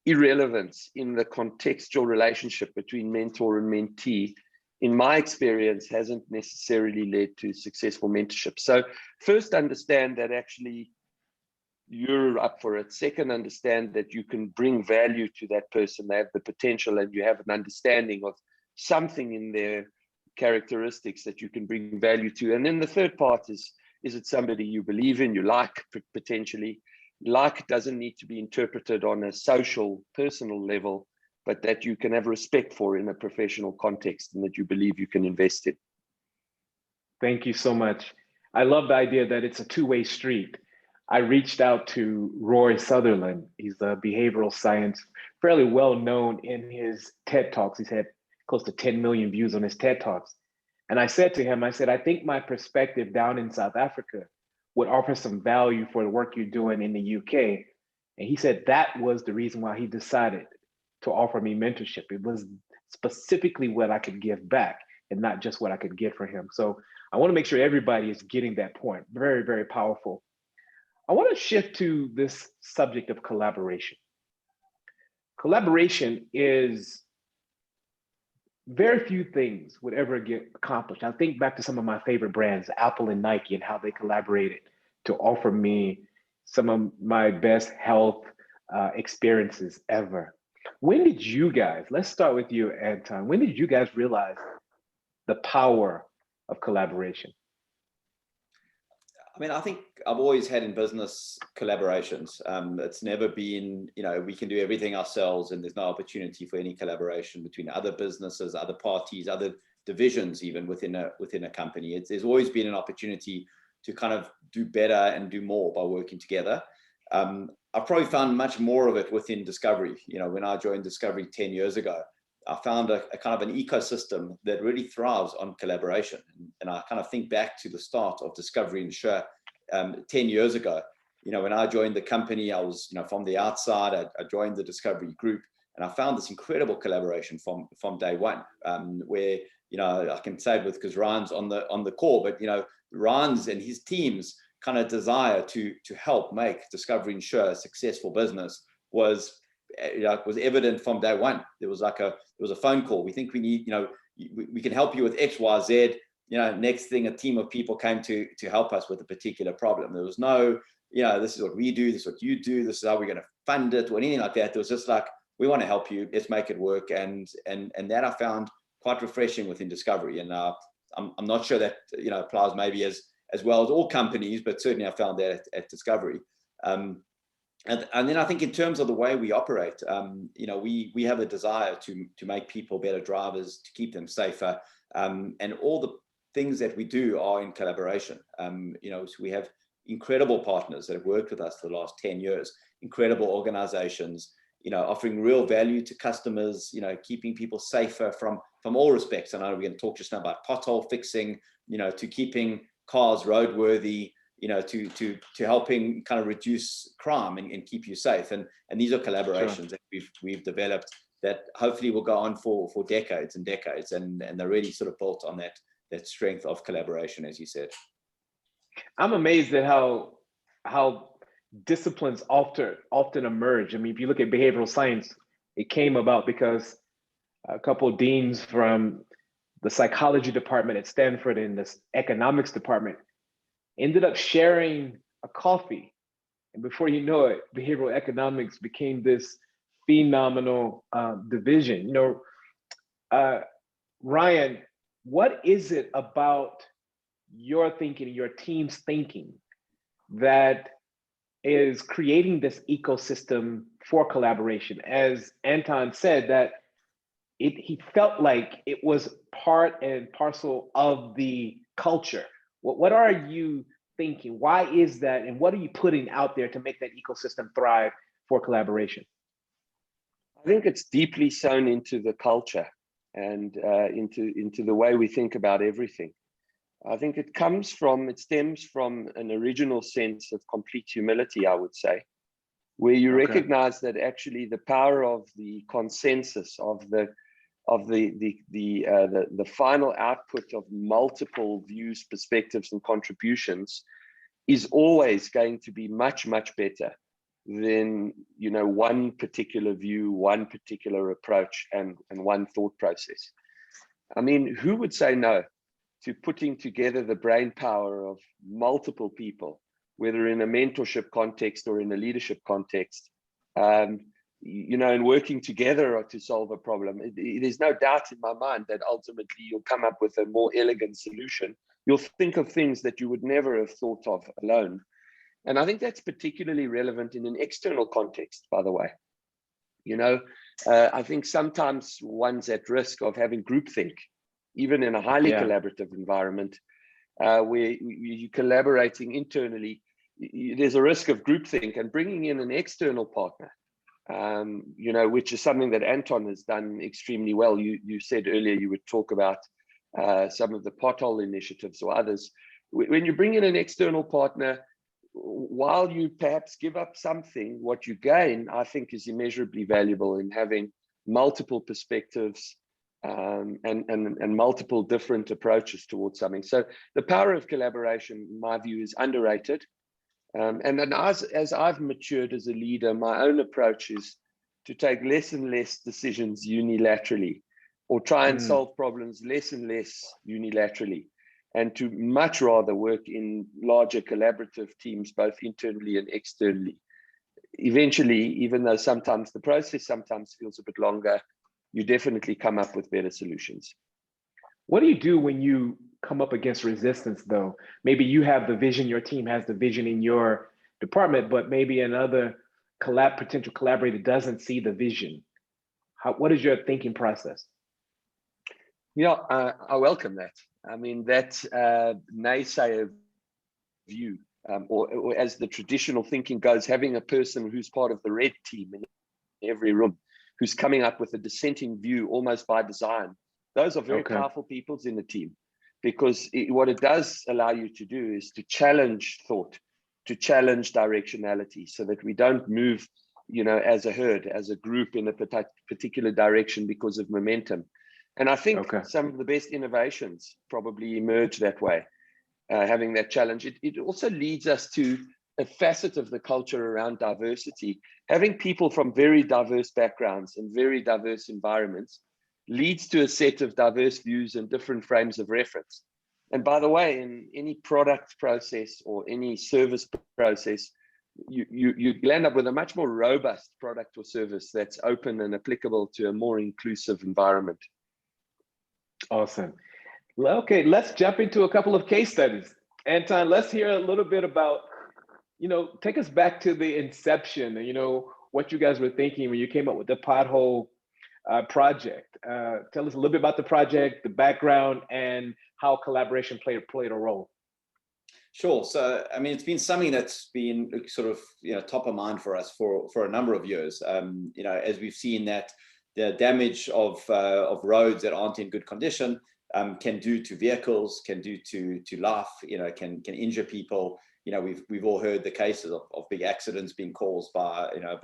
irrelevance in the contextual relationship between mentor and mentee, in my experience, hasn't necessarily led to successful mentorship. So first, understand that actually you're up for it. Second, understand that you can bring value to that person. They have the potential, and you have an understanding of something in their characteristics that you can bring value to. And then the third part is it somebody you believe in, you like, potentially? Like doesn't need to be interpreted on a social, personal level, but that you can have respect for in a professional context and that you believe you can invest in. Thank you so much. I love the idea that it's a two-way street. I reached out to Roy Sutherland. He's a behavioral science, fairly well known in his TED Talks. He's had close to 10 million views on his TED Talks. And I said to him, I said, I think my perspective down in South Africa would offer some value for the work you're doing in the UK. And he said that was the reason why he decided to offer me mentorship. It was specifically what I could give back and not just what I could get for him. So I want to make sure everybody is getting that point. Very, very powerful. I want to shift to this subject of collaboration. Collaboration is very few things would ever get accomplished. I think back to some of my favorite brands, Apple and Nike, and how they collaborated to offer me some of my best health experiences ever. When did you guys, let's start with you, Anton, when did you guys realize the power of collaboration? I mean, I think I've always had in business collaborations. It's never been, you know, we can do everything ourselves and there's no opportunity for any collaboration between other businesses, other parties, other divisions, even within a company. There's always been an opportunity to kind of do better and do more by working together. I've probably found much more of it within Discovery. You know, when I joined Discovery 10 years ago, I found a kind of an ecosystem that really thrives on collaboration. And I kind of think back to the start of Discovery Insure 10 years ago. You know, when I joined the company, I was, you know, from the outside, I joined the Discovery group, and I found this incredible collaboration from day one, where, you know, I can say it because Ryan's on the call, but, you know, Ryan's and his team's kind of desire to help make Discovery Insure a successful business was evident from day one. There was a phone call. We think we need, you know, we can help you with X, Y, Z. You know, next thing, a team of people came to help us with a particular problem. There was no, you know, this is what we do, this is what you do, this is how we're going to fund it, or anything like that. There was just like, we want to help you, let's make it work. And that I found quite refreshing within Discovery. And I'm not sure that, you know, applies maybe as well as all companies, but certainly I found that at Discovery. And then I think in terms of the way we operate, you know, we have a desire to make people better drivers, to keep them safer, and all the things that we do are in collaboration. You know, so we have incredible partners that have worked with us for the last 10 years, incredible organizations, you know, offering real value to customers, you know, keeping people safer from all respects. I know we're going to talk just now about pothole fixing, you know, to keeping cars roadworthy, you know, to helping kind of reduce crime and keep you safe. And these are collaborations that we've developed that hopefully will go on for decades and decades. And they're really sort of built on that strength of collaboration, as you said. I'm amazed at how disciplines often emerge. I mean, if you look at behavioral science, it came about because a couple of deans from the psychology department at Stanford and the economics department ended up sharing a coffee. And before you know it, behavioral economics became this phenomenal division. You know, Ryan, what is it about your thinking, your team's thinking, that is creating this ecosystem for collaboration? As Anton said, that he felt like it was part and parcel of the culture. What are you thinking? Why is that? And what are you putting out there to make that ecosystem thrive for collaboration? I think it's deeply sewn into the culture and into the way we think about everything. I think it stems from an original sense of complete humility, I would say. where you Okay. recognize that actually the power of the consensus of the final output of multiple views, perspectives, and contributions is always going to be much, much better than, you know, one particular view, one particular approach, and one thought process. I mean, who would say no to putting together the brain power of multiple people, whether in a mentorship context or in a leadership context, you know, and working together to solve a problem? There's no doubt in my mind that ultimately you'll come up with a more elegant solution. You'll think of things that you would never have thought of alone. And I think that's particularly relevant in an external context, by the way. You know, I think sometimes one's at risk of having groupthink, even in a highly collaborative environment, where you're collaborating internally. There's a risk of groupthink, and bringing in an external partner, you know, which is something that Anton has done extremely well. You said earlier you would talk about some of the pothole initiatives or others. When you bring in an external partner, while you perhaps give up something, what you gain, I think, is immeasurably valuable in having multiple perspectives and multiple different approaches towards something. So the power of collaboration, in my view, is underrated. And then as I've matured as a leader, my own approach is to take less and less decisions unilaterally, or try and solve problems less and less unilaterally, and to much rather work in larger collaborative teams, both internally and externally. Eventually, even though sometimes the process sometimes feels a bit longer, you definitely come up with better solutions. What do you do when you come up against resistance, though? Maybe you have the vision, your team has the vision in your department, but maybe another potential collaborator doesn't see the vision. What is your thinking process? Yeah, I welcome that. I mean, that naysayer view, or as the traditional thinking goes, having a person who's part of the red team in every room, who's coming up with a dissenting view almost by design. Those are very powerful peoples in the team, because what it does allow you to do is to challenge thought, to challenge directionality, so that we don't move, you know, as a herd, as a group in a particular direction because of momentum. And I think some of the best innovations probably emerge that way, having that challenge. It also leads us to a facet of the culture around diversity. Having people from very diverse backgrounds and very diverse environments leads to a set of diverse views and different frames of reference. And by the way, in any product process or any service process, you end up with a much more robust product or service that's open and applicable to a more inclusive environment. Awesome. Okay, let's jump into a couple of case studies. Anton, let's hear a little bit about, you know, take us back to the inception, you know, what you guys were thinking when you came up with the pothole project. Tell us a little bit about the project, the background, and how collaboration played a role. Sure. So, I mean, it's been something that's been sort of, you know, top of mind for us for a number of years. You know, as we've seen that the damage of roads that aren't in good condition can do to vehicles, can do to life, you know, can injure people. You know, we've all heard the cases of big accidents being caused by, you know,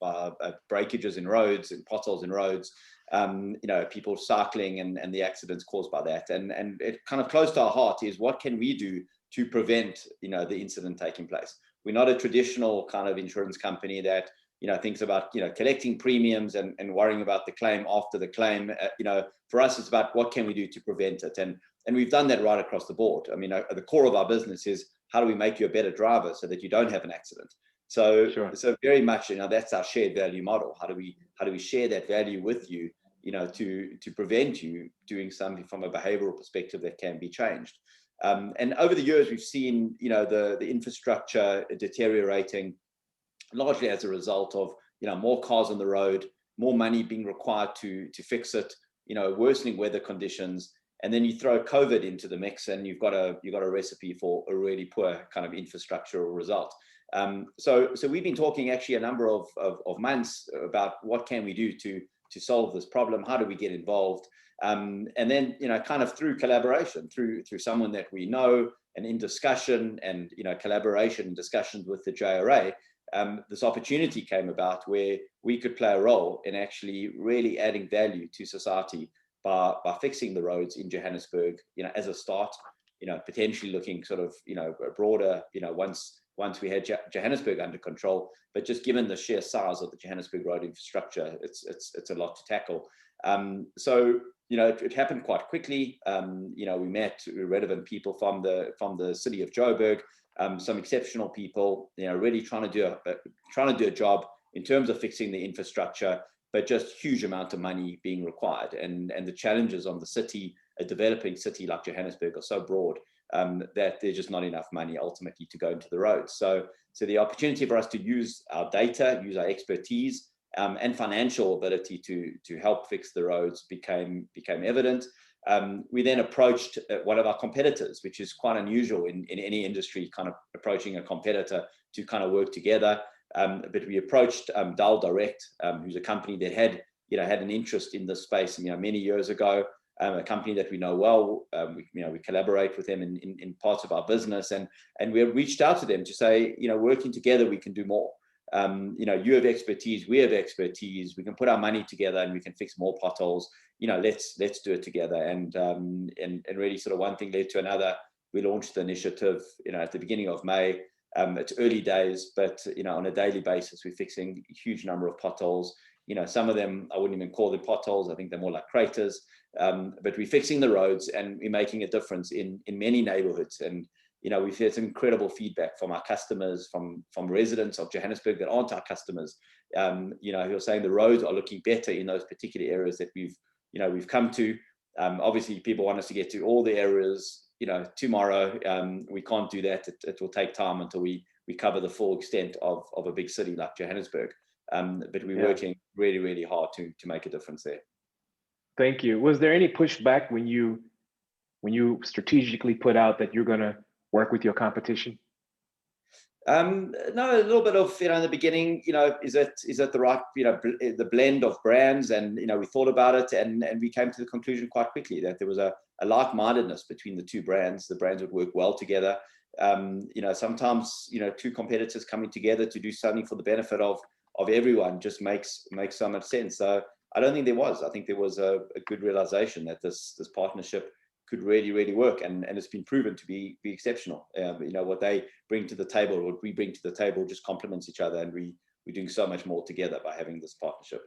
by breakages in roads and potholes in roads. You know, people cycling and the accidents caused by that. And it kind of close to our heart is, what can we do to prevent, you know, the incident taking place? We're not a traditional kind of insurance company that, you know, thinks about, you know, collecting premiums and worrying about the claim after the claim. You know, for us, it's about what can we do to prevent it. And we've done that right across the board. I mean, at the core of our business is, how do we make you a better driver so that you don't have an accident? So, so very much, you know, that's our shared value model. How do we share that value with you, you know, to prevent you doing something from a behavioral perspective that can be changed? And over the years, we've seen, you know, the infrastructure deteriorating, largely as a result of, you know, more cars on the road, more money being required to fix it, you know, worsening weather conditions. And then you throw COVID into the mix, and you've got a recipe for a really poor kind of infrastructural result. So we've been talking actually a number of months about what can we do to solve this problem. How do we get involved? And then, you know, kind of through collaboration, through someone that we know, and in discussion and, you know, collaboration and discussions with the JRA, this opportunity came about where we could play a role in actually really adding value to society by fixing the roads in Johannesburg, as a start, potentially looking sort of, broader, once we had Johannesburg under control. But just given the sheer size of the Johannesburg road infrastructure, it's a lot to tackle. So it happened quite quickly. We met relevant people from the city of Joburg, some exceptional people, really trying to do a job in terms of fixing the infrastructure, but just huge amount of money being required. And the challenges on the city, a developing city like Johannesburg, are so broad that there's just not enough money ultimately to go into the roads. So the opportunity for us to use our data, use our expertise, and financial ability to help fix the roads became evident. We then approached one of our competitors, which is quite unusual in any industry, kind of approaching a competitor to kind of work together. But we approached Dull Direct, who's a company that had an interest in this space, many years ago. A company that we know well. We collaborate with them in parts of our business, and we reached out to them to say, working together we can do more. You have expertise, we have expertise. We can put our money together and we can fix more potholes. Let's do it together. And really, sort of one thing led to another. We launched the initiative, at the beginning of May. It's early days, but on a daily basis, we're fixing a huge number of potholes. Some of them I wouldn't even call them potholes. I think they're more like craters. But we're fixing the roads and we're making a difference in many neighborhoods. And we've had some incredible feedback from our customers, from residents of Johannesburg that aren't our customers. Who are saying the roads are looking better in those particular areas that we've come to. Obviously, people want us to get to all the areas tomorrow. We can't do that. It will take time until we cover the full extent of a big city like Johannesburg. But we're working really, really hard to make a difference there. Thank you. Was there any pushback when you strategically put out that you're going to work with your competition? No, a little bit of, in the beginning, is it the right, the blend of brands, and, we thought about it and we came to the conclusion quite quickly that there was a like-mindedness between the two brands. The brands would work well together. Sometimes, two competitors coming together to do something for the benefit of everyone just makes so much sense. So I don't think there was. I think there was a good realization that this partnership could really, really work, and it's been proven to be exceptional. What they bring to the table, what we bring to the table, just complements each other, and we're doing so much more together by having this partnership.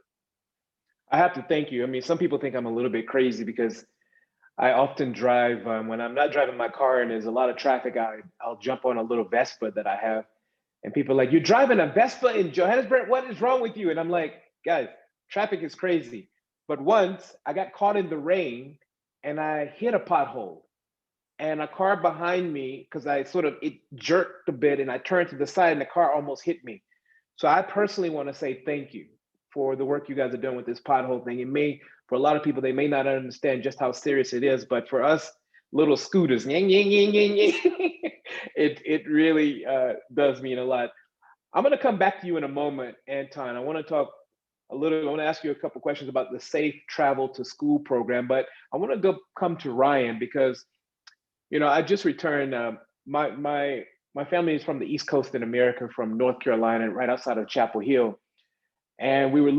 I have to thank you. I mean, some people think I'm a little bit crazy because I often drive, when I'm not driving my car and there's a lot of traffic, I'll jump on a little Vespa that I have, and people are like, "You're driving a Vespa in Johannesburg? What is wrong with you?" And I'm like, guys, traffic is crazy. But once I got caught in the rain and I hit a pothole, and a car behind me, because it jerked a bit and I turned to the side and the car almost hit me. So I personally want to say thank you for the work you guys are doing with this pothole thing. For a lot of people, they may not understand just how serious it is, but for us little scooters, it really does mean a lot. I'm going to come back to you in a moment, Anton. I want to ask you a couple questions about the Safe Travel to School program, but I want to come to Ryan because, I just returned. My family is from the East Coast in America, from North Carolina, right outside of Chapel Hill. And we were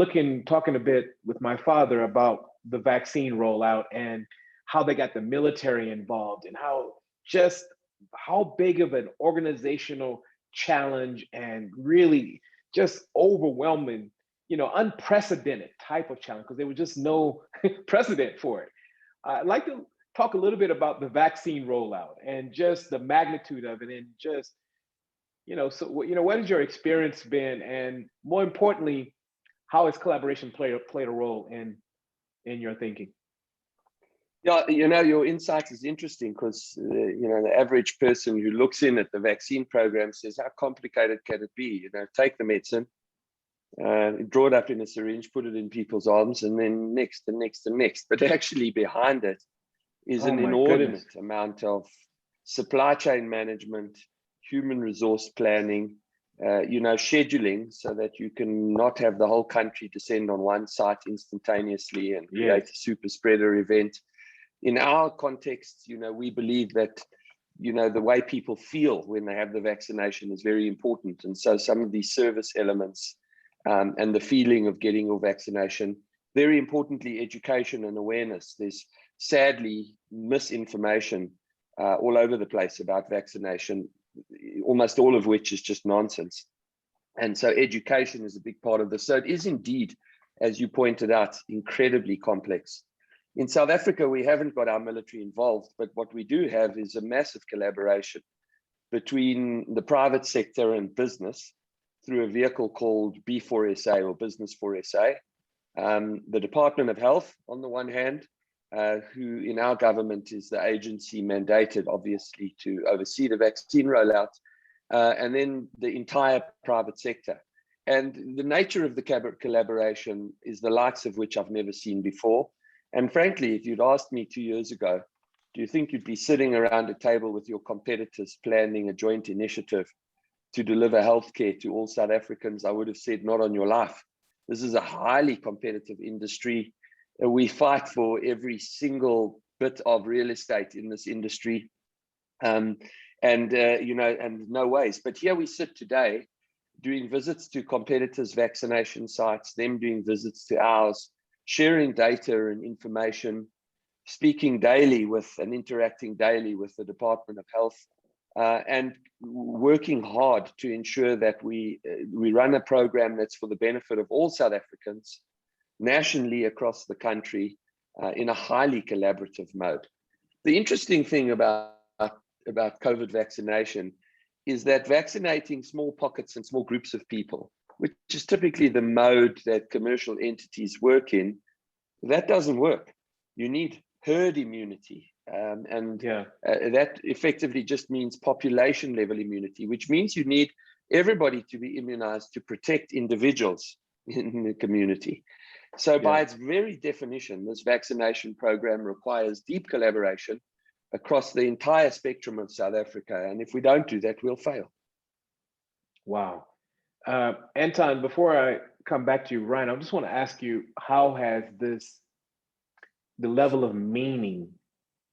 talking a bit with my father about the vaccine rollout and how they got the military involved and how big of an organizational challenge and really just overwhelming, unprecedented type of challenge, because there was just no precedent for it. I'd like to talk a little bit about the vaccine rollout and just the magnitude of it, and just, what has your experience been, and more importantly, how has collaboration played a role in your thinking? Yeah, your insight is interesting because, the average person who looks in at the vaccine program says, how complicated can it be? Take the medicine, draw it up in a syringe, put it in people's arms, and then next and next and next. But actually behind it is an inordinate amount of supply chain management, human resource planning, scheduling, so that you can not have the whole country descend on one site instantaneously and create a super spreader event. In our context, we believe that you know, the way people feel when they have the vaccination is very important. And so some of these service elements and the feeling of getting your vaccination, very importantly, education and awareness. There's sadly misinformation all over the place about vaccination, almost all of which is just nonsense. And so education is a big part of this. So it is indeed, as you pointed out, incredibly complex. In South Africa, we haven't got our military involved, but what we do have is a massive collaboration between the private sector and business through a vehicle called B4SA, or Business for SA. The Department of Health, on the one hand, who in our government is the agency mandated, obviously, to oversee the vaccine rollout, and then the entire private sector. And the nature of the collaboration is the likes of which I've never seen before. And frankly, if you'd asked me 2 years ago, do you think you'd be sitting around a table with your competitors planning a joint initiative to deliver healthcare to all South Africans? I would have said, not on your life. This is a highly competitive industry. We fight for every single bit of real estate in this industry. You know, and no ways. But here we sit today doing visits to competitors' vaccination sites, them doing visits to ours, sharing data and information, speaking daily with and interacting daily with the Department of Health, and working hard to ensure that we run a program that's for the benefit of all South Africans nationally across the country in a highly collaborative mode. The interesting thing about COVID vaccination is that vaccinating small pockets and small groups of people, which is typically the mode that commercial entities work in, that doesn't work. You need herd immunity. That effectively just means population level immunity, which means you need everybody to be immunized to protect individuals in the community. So by its very definition, this vaccination program requires deep collaboration across the entire spectrum of South Africa. And if we don't do that, we'll fail. Wow. Anton, before I come back to you, Ryan, I just want to ask you, how has the level of meaning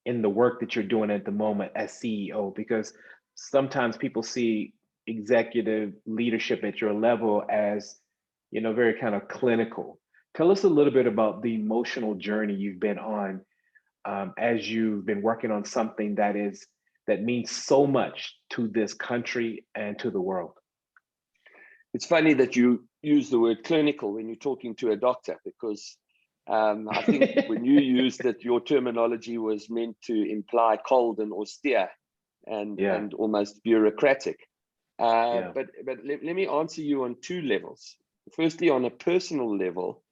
in the work that you're doing at the moment as CEO? Because sometimes people see executive leadership at your level as, you know, very kind of clinical. Tell us a little bit about the emotional journey you've been on as you've been working on something that means so much to this country and to the world. It's funny that you use the word clinical when you're talking to a doctor, because I think when you used it, your terminology was meant to imply cold and austere and almost bureaucratic. But let me answer you on two levels. Firstly, on a personal level,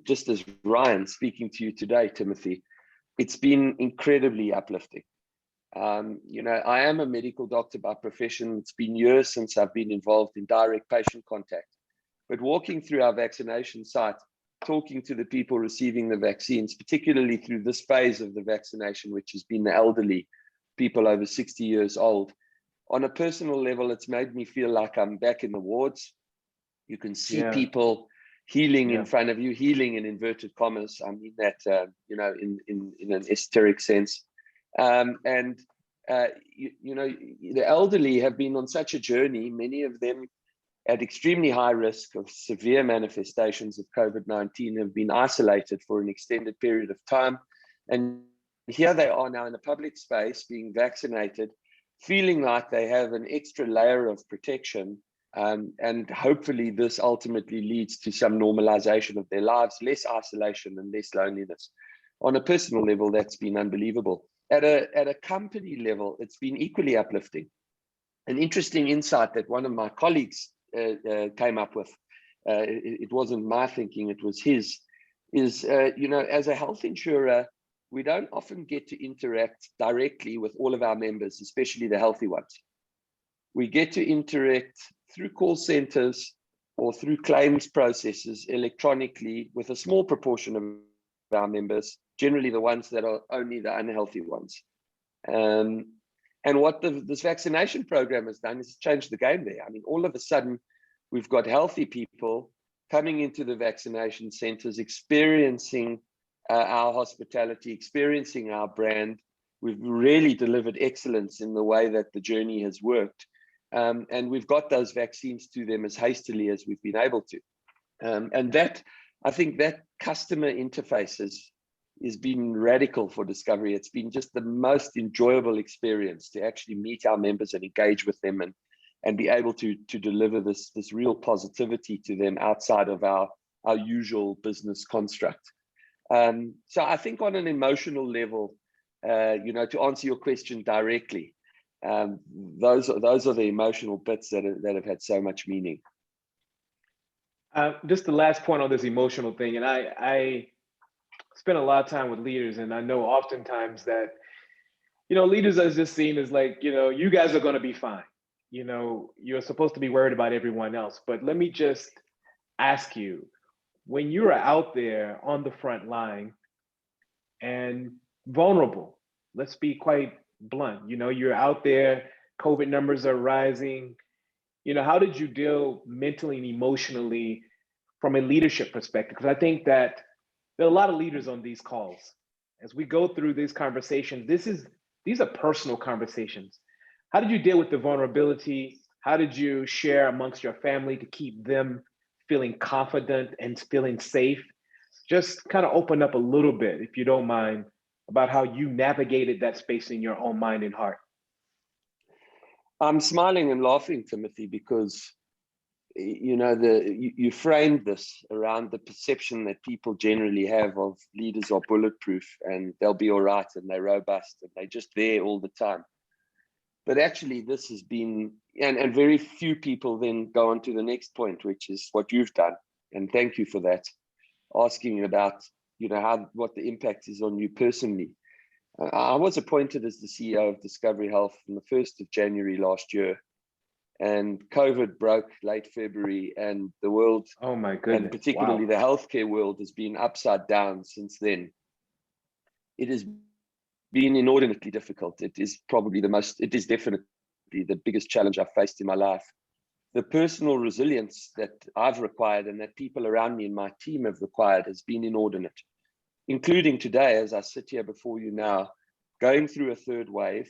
just as Ryan speaking to you today, Timothy, it's been incredibly uplifting. You know, I am a medical doctor by profession. It's been years since I've been involved in direct patient contact. But walking through our vaccination site, talking to the people receiving the vaccines, particularly through this phase of the vaccination, which has been the elderly, people over 60 years old, on a personal level, it's made me feel like I'm back in the wards. You can see people healing in front of you, healing in inverted commas. I mean that, you know, in an esoteric sense. You know, the elderly have been on such a journey, many of them at extremely high risk of severe manifestations of COVID-19, have been isolated for an extended period of time. And here they are now in a public space being vaccinated, feeling like they have an extra layer of protection. And hopefully this ultimately leads to some normalization of their lives, less isolation and less loneliness. On a personal level, that's been unbelievable. At a company level, it's been equally uplifting. An interesting insight that one of my colleagues came up with, it wasn't my thinking, it was his, is, you know, as a health insurer, we don't often get to interact directly with all of our members, especially the healthy ones. We get to interact through call centers or through claims processes electronically with a small proportion of our members, generally the ones that are only the unhealthy ones. And what this vaccination program has done is changed the game there. I mean, all of a sudden, we've got healthy people coming into the vaccination centers, experiencing our hospitality, experiencing our brand, we've really delivered excellence in the way that the journey has worked. And we've got those vaccines to them as hastily as we've been able to. And that, I think that customer interface has been radical for Discovery. It's been just the most enjoyable experience to actually meet our members and engage with them and be able to deliver this real positivity to them outside of our usual business construct. So I think on an emotional level, to answer your question directly, those are the emotional bits that have had so much meaning. Just the last point on this emotional thing, and I spend a lot of time with leaders, and I know oftentimes that, leaders are just seen as like, you guys are going to be fine. You're supposed to be worried about everyone else. But let me just ask you, when you're out there on the front line and vulnerable, let's be quite blunt, you're out there, COVID numbers are rising, how did you deal mentally and emotionally from a leadership perspective? Because I think that there are a lot of leaders on these calls. As we go through these conversations, these are personal conversations. How did you deal with the vulnerability? How did you share amongst your family to keep them feeling confident and feeling safe? Just kind of open up a little bit, if you don't mind, about how you navigated that space in your own mind and heart. I'm smiling and laughing, Timothy, because you framed this around the perception that people generally have of leaders are bulletproof and they'll be all right and they're robust and they're just there all the time. But actually, this has been, and very few people then go on to the next point, which is what you've done. And thank you for that, asking about, what the impact is on you personally. I was appointed as the CEO of Discovery Health on the 1st of January last year, and COVID broke late February, and the world, oh my goodness, and particularly the healthcare world, has been upside down since then. It has been inordinately difficult. It is definitely the biggest challenge I've faced in my life. The personal resilience that I've required and that people around me and my team have required has been inordinate, including today, as I sit here before you now, going through a third wave,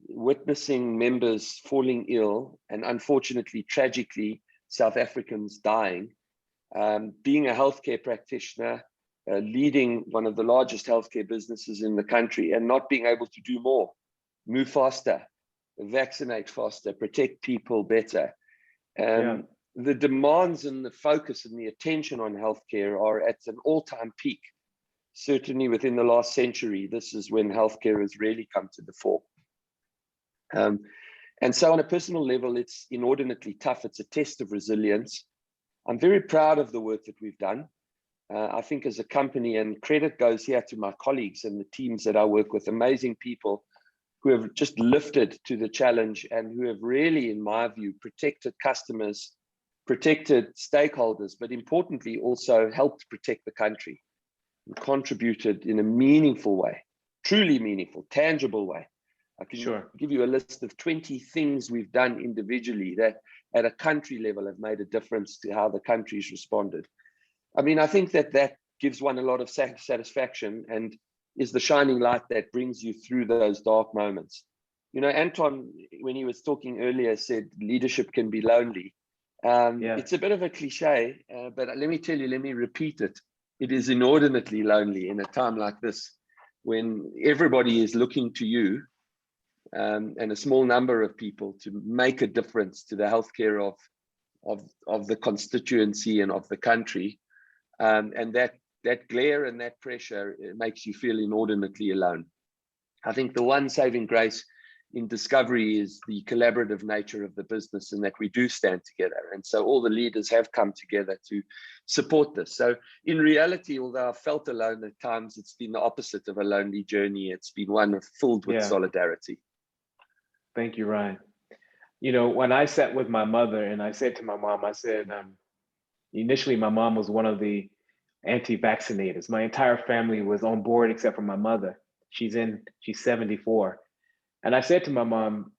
witnessing members falling ill, and unfortunately, tragically, South Africans dying, being a healthcare practitioner, leading one of the largest healthcare businesses in the country, and not being able to do more, move faster, vaccinate faster, protect people better. The demands and the focus and the attention on healthcare are at an all-time peak. Certainly within the last century, this is when healthcare has really come to the fore. And so on a personal level, it's inordinately tough. It's a test of resilience. I'm very proud of the work that we've done. I think as a company, and credit goes here to my colleagues and the teams that I work with, amazing people who have just lifted to the challenge and who have really, in my view, protected customers, protected stakeholders, but importantly also helped protect the country and contributed in a meaningful way, truly meaningful, tangible way. I can give you a list of 20 things we've done individually that at a country level have made a difference to how the country's responded. I mean, I think that gives one a lot of satisfaction and is the shining light that brings you through those dark moments. Anton, when he was talking earlier, said leadership can be lonely. It's a bit of a cliche, but let me repeat it. It is inordinately lonely in a time like this, when everybody is looking to you and a small number of people to make a difference to the healthcare of the constituency and of the country. And that glare and that pressure, it makes you feel inordinately alone. I think the one saving grace in Discovery is the collaborative nature of the business and that we do stand together. And so all the leaders have come together to support this. So in reality, although I felt alone at times, it's been the opposite of a lonely journey. It's been one filled with solidarity. Thank you, Ryan. When I sat with my mother and I said to my mom, I said, initially my mom was one of the anti-vaccinators. My entire family was on board except for my mother. She's 74. And I said to my mom,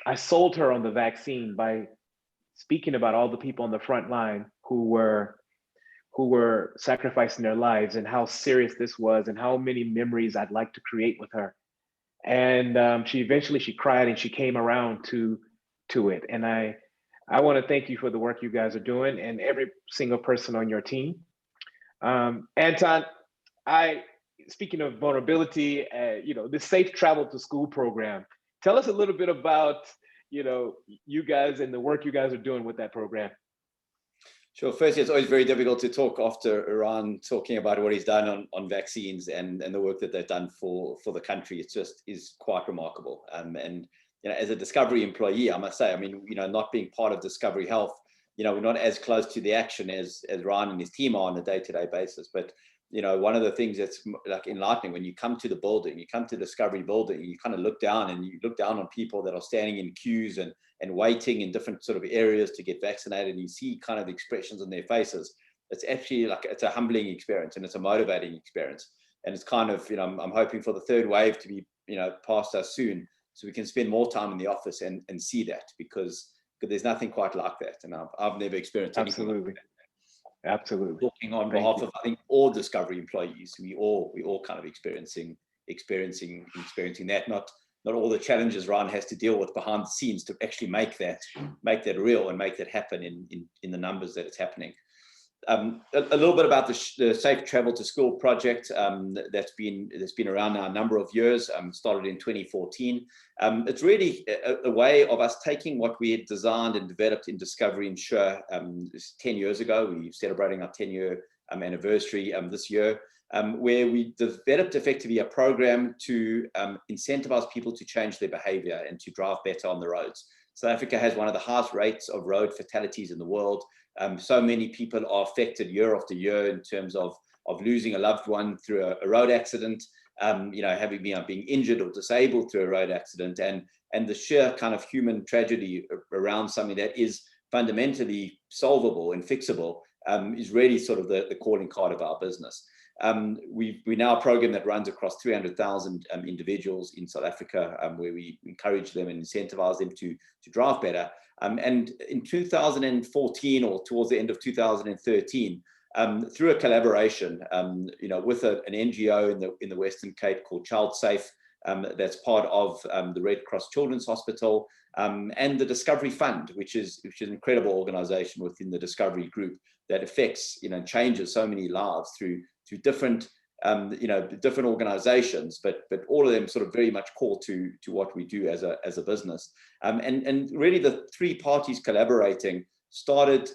I sold her on the vaccine by speaking about all the people on the front line who were sacrificing their lives and how serious this was and how many memories I'd like to create with her. And she eventually cried and she came around to it. And I want to thank you for the work you guys are doing and every single person on your team. Anton, speaking of vulnerability, the Safe Travel to School program, tell us a little bit about, you guys and the work you guys are doing with that program. Sure. Firstly, it's always very difficult to talk after Iran talking about what he's done on vaccines and the work that they've done for the country. It just is quite remarkable. And as a Discovery employee, I must say, not being part of Discovery Health, we're not as close to the action as Ryan and his team are on a day-to-day basis. But one of the things that's like enlightening, when you come to the building, you come to Discovery building, you kind of look down on people that are standing in queues and waiting in different sort of areas to get vaccinated, and you see kind of the expressions on their faces. It's actually it's a humbling experience, and it's a motivating experience. And it's kind of, I'm hoping for the third wave to be, past us soon, so we can spend more time in the office and see that, because there's nothing quite like that. And I've never experienced anything like that. Absolutely. Talking on behalf of, I think, all Discovery employees, we all kind of experiencing that. Not all the challenges Ryan has to deal with behind the scenes to actually make that real and make that happen in the numbers that it's happening. A little bit about the Safe Travel to School project that's been around now a number of years. Started in 2014. It's really a way of us taking what we had designed and developed in Discovery Insure 10 years ago. We're celebrating our 10-year anniversary this year, where we developed effectively a program to incentivize people to change their behavior and to drive better on the roads. South Africa has one of the highest rates of road fatalities in the world. So many people are affected year after year in terms of losing a loved one through a road accident, being injured or disabled through a road accident, and the sheer kind of human tragedy around something that is fundamentally solvable and fixable is really sort of the calling card of our business. We now a program that runs across 300,000 individuals in South Africa, where we encourage them and incentivize them to drive better. And in 2014, or towards the end of 2013, through a collaboration, with an NGO in the Western Cape called Child Safe, that's part of the Red Cross Children's Hospital, and the Discovery Fund, which is an incredible organization within the Discovery Group that affects, changes so many lives through different different organizations, but all of them sort of very much core to what we do as a business. And really the three parties collaborating started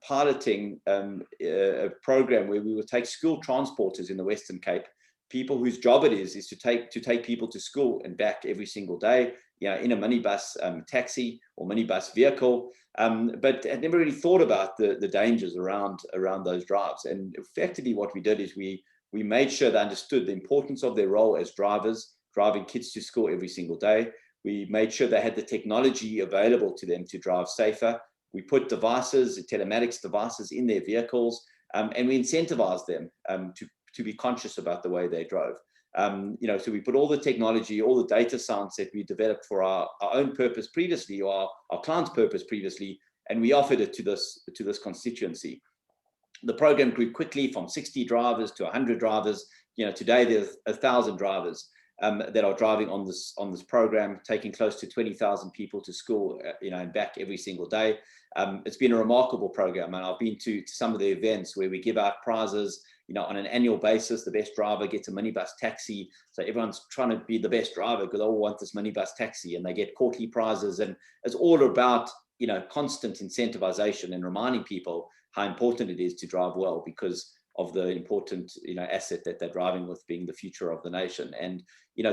piloting a program where we would take school transporters in the Western Cape, people whose job it is to take people to school and back every single day, in a minibus taxi or minibus vehicle, but had never really thought about the dangers around those drives. And effectively what we did is we made sure they understood the importance of their role as drivers, driving kids to school every single day. We made sure they had the technology available to them to drive safer. We put telematics devices in their vehicles, and we incentivized them to be conscious about the way they drove. So we put all the technology, all the data science that we developed for our own purpose previously, or our client's purpose previously, and we offered it to this constituency. The program grew quickly from 60 drivers to 100 drivers. Today there's 1,000 drivers that are driving on this program, taking close to 20,000 people to school, and back every single day. It's been a remarkable program, and I've been to some of the events where we give out prizes. On an annual basis, the best driver gets a minibus taxi. So everyone's trying to be the best driver because they all want this minibus taxi, and they get quarterly prizes. And it's all about, constant incentivization and reminding people how important it is to drive well, because of the important, asset that they're driving with, being the future of the nation. And,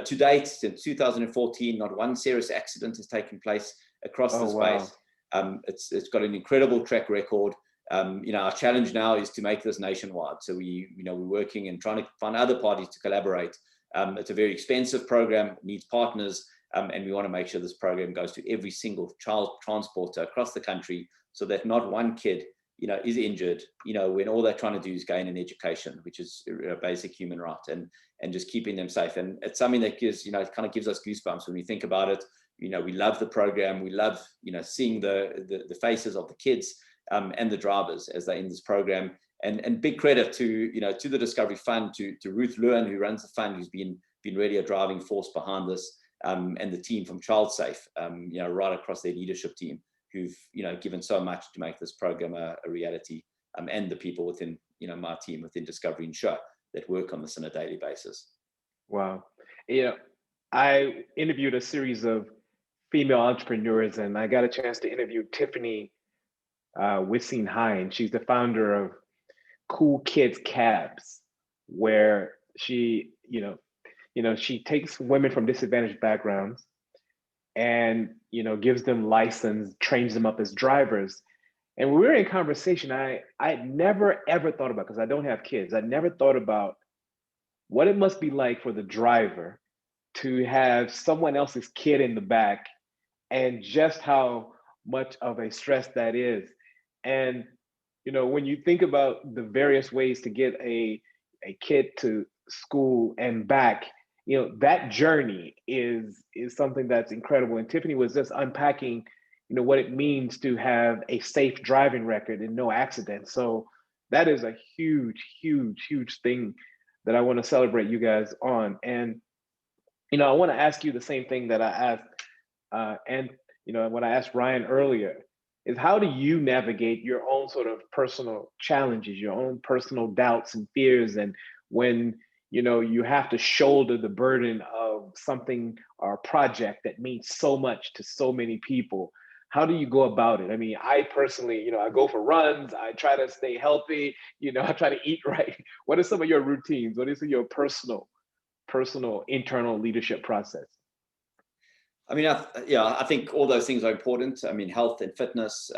to date, since 2014, not one serious accident has taken place across the space. Wow. It's got an incredible track record. Our challenge now is to make this nationwide. So we're working and trying to find other parties to collaborate. It's a very expensive program, needs partners, and we want to make sure this program goes to every single child transporter across the country, so that not one kid, is injured, when all they're trying to do is gain an education, which is a basic human right, and just keeping them safe. And it's something that gives, it kind of gives us goosebumps when we think about it. We love the program. We love, seeing the faces of the kids and the drivers as they're in this program. And big credit to the Discovery Fund, to Ruth Lewin, who runs the fund, who's been really a driving force behind this. and the team from ChildSafe, right across their leadership team, who've given so much to make this program a reality, and the people within my team within Discovery Insure that work on this on a daily basis. Wow. I interviewed a series of female entrepreneurs, and I got a chance to interview Tiffany Wissing-Hine. She's the founder of Cool Kids Cabs, where she, she takes women from disadvantaged backgrounds and, gives them license, trains them up as drivers. And when we were in conversation, I never ever thought about, because I don't have kids, I never thought about what it must be like for the driver to have someone else's kid in the back, and just how much of a stress that is. And, when you think about the various ways to get a kid to school and back, that journey is something that's incredible. And Tiffany was just unpacking, what it means to have a safe driving record and no accidents. So that is a huge, huge, huge thing that I want to celebrate you guys on. And, I want to ask you the same thing that I asked, and what I asked Ryan earlier, is how do you navigate your own sort of personal challenges, your own personal doubts and fears, and when you have to shoulder the burden of something or a project that means so much to so many people? How do you go about it? I mean, I personally, I go for runs, I try to stay healthy, I try to eat right. What are some of your routines? What is your personal internal leadership process? I mean, I think all those things are important. I mean, health and fitness,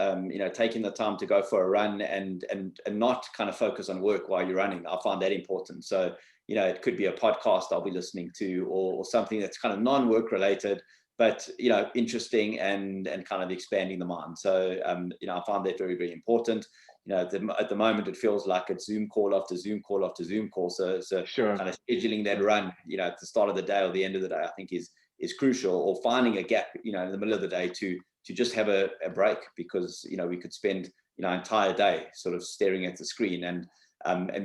taking the time to go for a run and not kind of focus on work while you're running. I find that important. So, it could be a podcast I'll be listening to, or something that's kind of non-work related, but, interesting and kind of expanding the mind. So, I find that very, very important. At the moment, it feels like it's Zoom call after Zoom call after Zoom call. So sure. Kind of scheduling that run, at the start of the day or the end of the day, I think is crucial, or finding a gap, in the middle of the day to just have a break, because, we could spend, an entire day sort of staring at the screen, and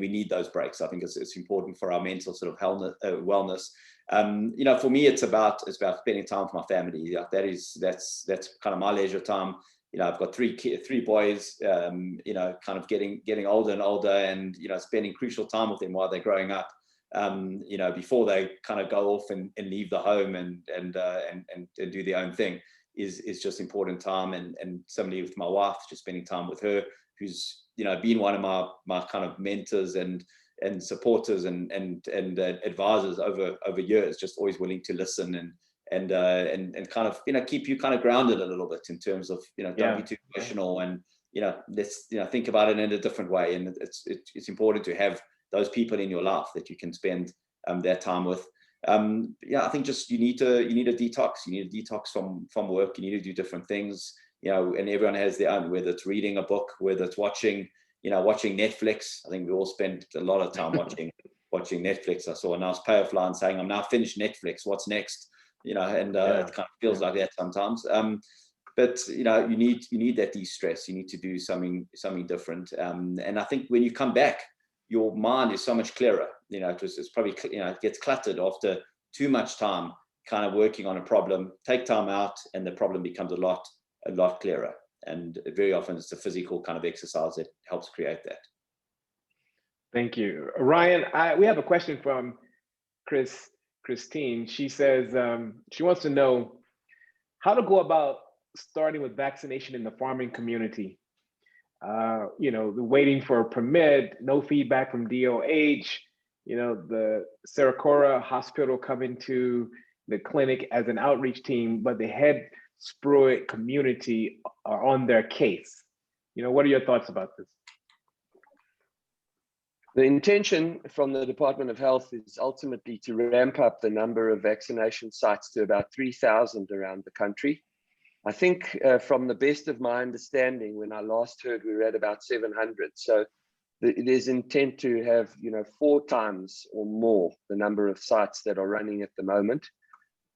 we need those breaks. I think it's important for our mental sort of wellness. For me, it's about spending time with my family. That's kind of my leisure time. I've got three boys, kind of getting older and older, and, spending crucial time with them while they're growing up. Before they kind of go off and leave the home and do their own thing is just important time. And similarly with my wife, just spending time with her, who's, been one of my kind of mentors and supporters and advisors over years, just always willing to listen and kind of, keep you kind of grounded a little bit in terms of, don't be too emotional, and, let's, think about it in a different way. And it's important to have those people in your life that you can spend their time with. I think just you need a detox. You need a detox from work. You need to do different things, and everyone has their own, whether it's reading a book, whether it's watching Netflix. I think we all spend a lot of time watching Netflix. I saw a nice payoff line saying, "I'm now finished Netflix. What's next?" It kind of feels like that sometimes. But you need that de-stress. You need to do something different. And I think when you come back, your mind is so much clearer. It's probably, it gets cluttered after too much time kind of working on a problem. Take time out, and the problem becomes a lot clearer. And very often it's the physical kind of exercise that helps create that. Thank you, Ryan. We have a question from Christine. She says she wants to know how to go about starting with vaccination in the farming community. The waiting for a permit, no feedback from DOH, the Saracora Hospital coming to the clinic as an outreach team, but the head Spruit community are on their case. What are your thoughts about this? The intention from the Department of Health is ultimately to ramp up the number of vaccination sites to about 3,000 around the country. I think from the best of my understanding, when I last heard, we were at about 700. So there's intent to have, 4 times or more the number of sites that are running at the moment.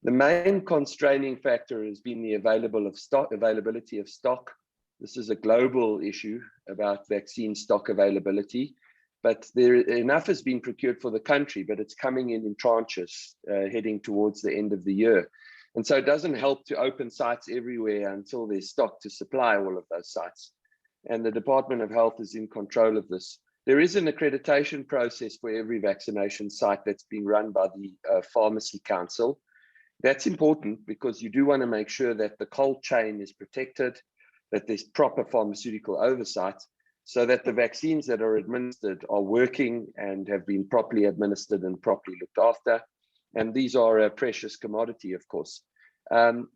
The main constraining factor has been the availability of stock. This is a global issue about vaccine stock availability, but enough has been procured for the country, but it's coming in tranches heading towards the end of the year. And so it doesn't help to open sites everywhere until there's stock to supply all of those sites. And the Department of Health is in control of this. There is an accreditation process for every vaccination site that's being run by the Pharmacy Council. That's important because you do want to make sure that the cold chain is protected, that there's proper pharmaceutical oversight, so that the vaccines that are administered are working and have been properly administered and properly looked after. And these are a precious commodity, of course.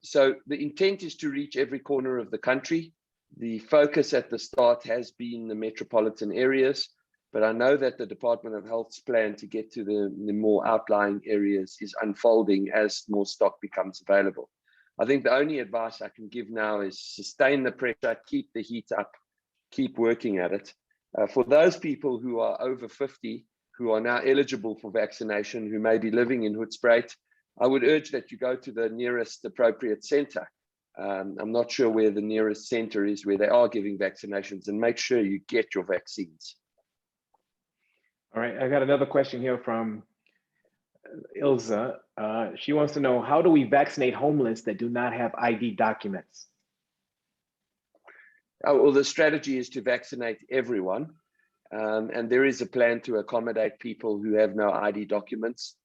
So the intent is to reach every corner of the country. The focus at the start has been the metropolitan areas, but I know that the Department of Health's plan to get to the more outlying areas is unfolding as more stock becomes available. I think the only advice I can give now is sustain the pressure, keep the heat up, keep working at it. For those people who are over 50, who are now eligible for vaccination, who may be living in Hoedspruit, I would urge that you go to the nearest appropriate center. I'm not sure where the nearest center is where they are giving vaccinations, and make sure you get your vaccines. All right, I got another question here from Ilza. She wants to know, how do we vaccinate homeless that do not have ID documents? Well, the strategy is to vaccinate everyone. And there is a plan to accommodate people who have no ID documents.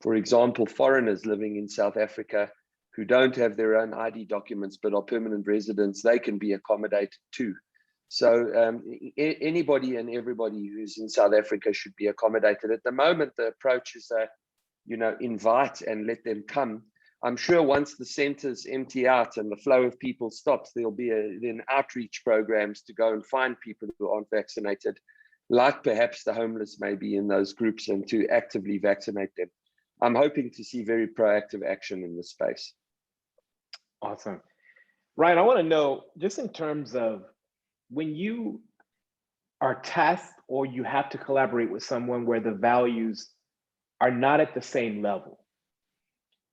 For example, foreigners living in South Africa who don't have their own ID documents but are permanent residents, they can be accommodated too. So anybody and everybody who's in South Africa should be accommodated. At the moment, the approach is, invite and let them come. I'm sure once the centers empty out and the flow of people stops, there'll be then outreach programs to go and find people who aren't vaccinated, like perhaps the homeless may be in those groups, and to actively vaccinate them. I'm hoping to see very proactive action in this space. Awesome. Ryan, I want to know, just in terms of when you are tasked or you have to collaborate with someone where the values are not at the same level,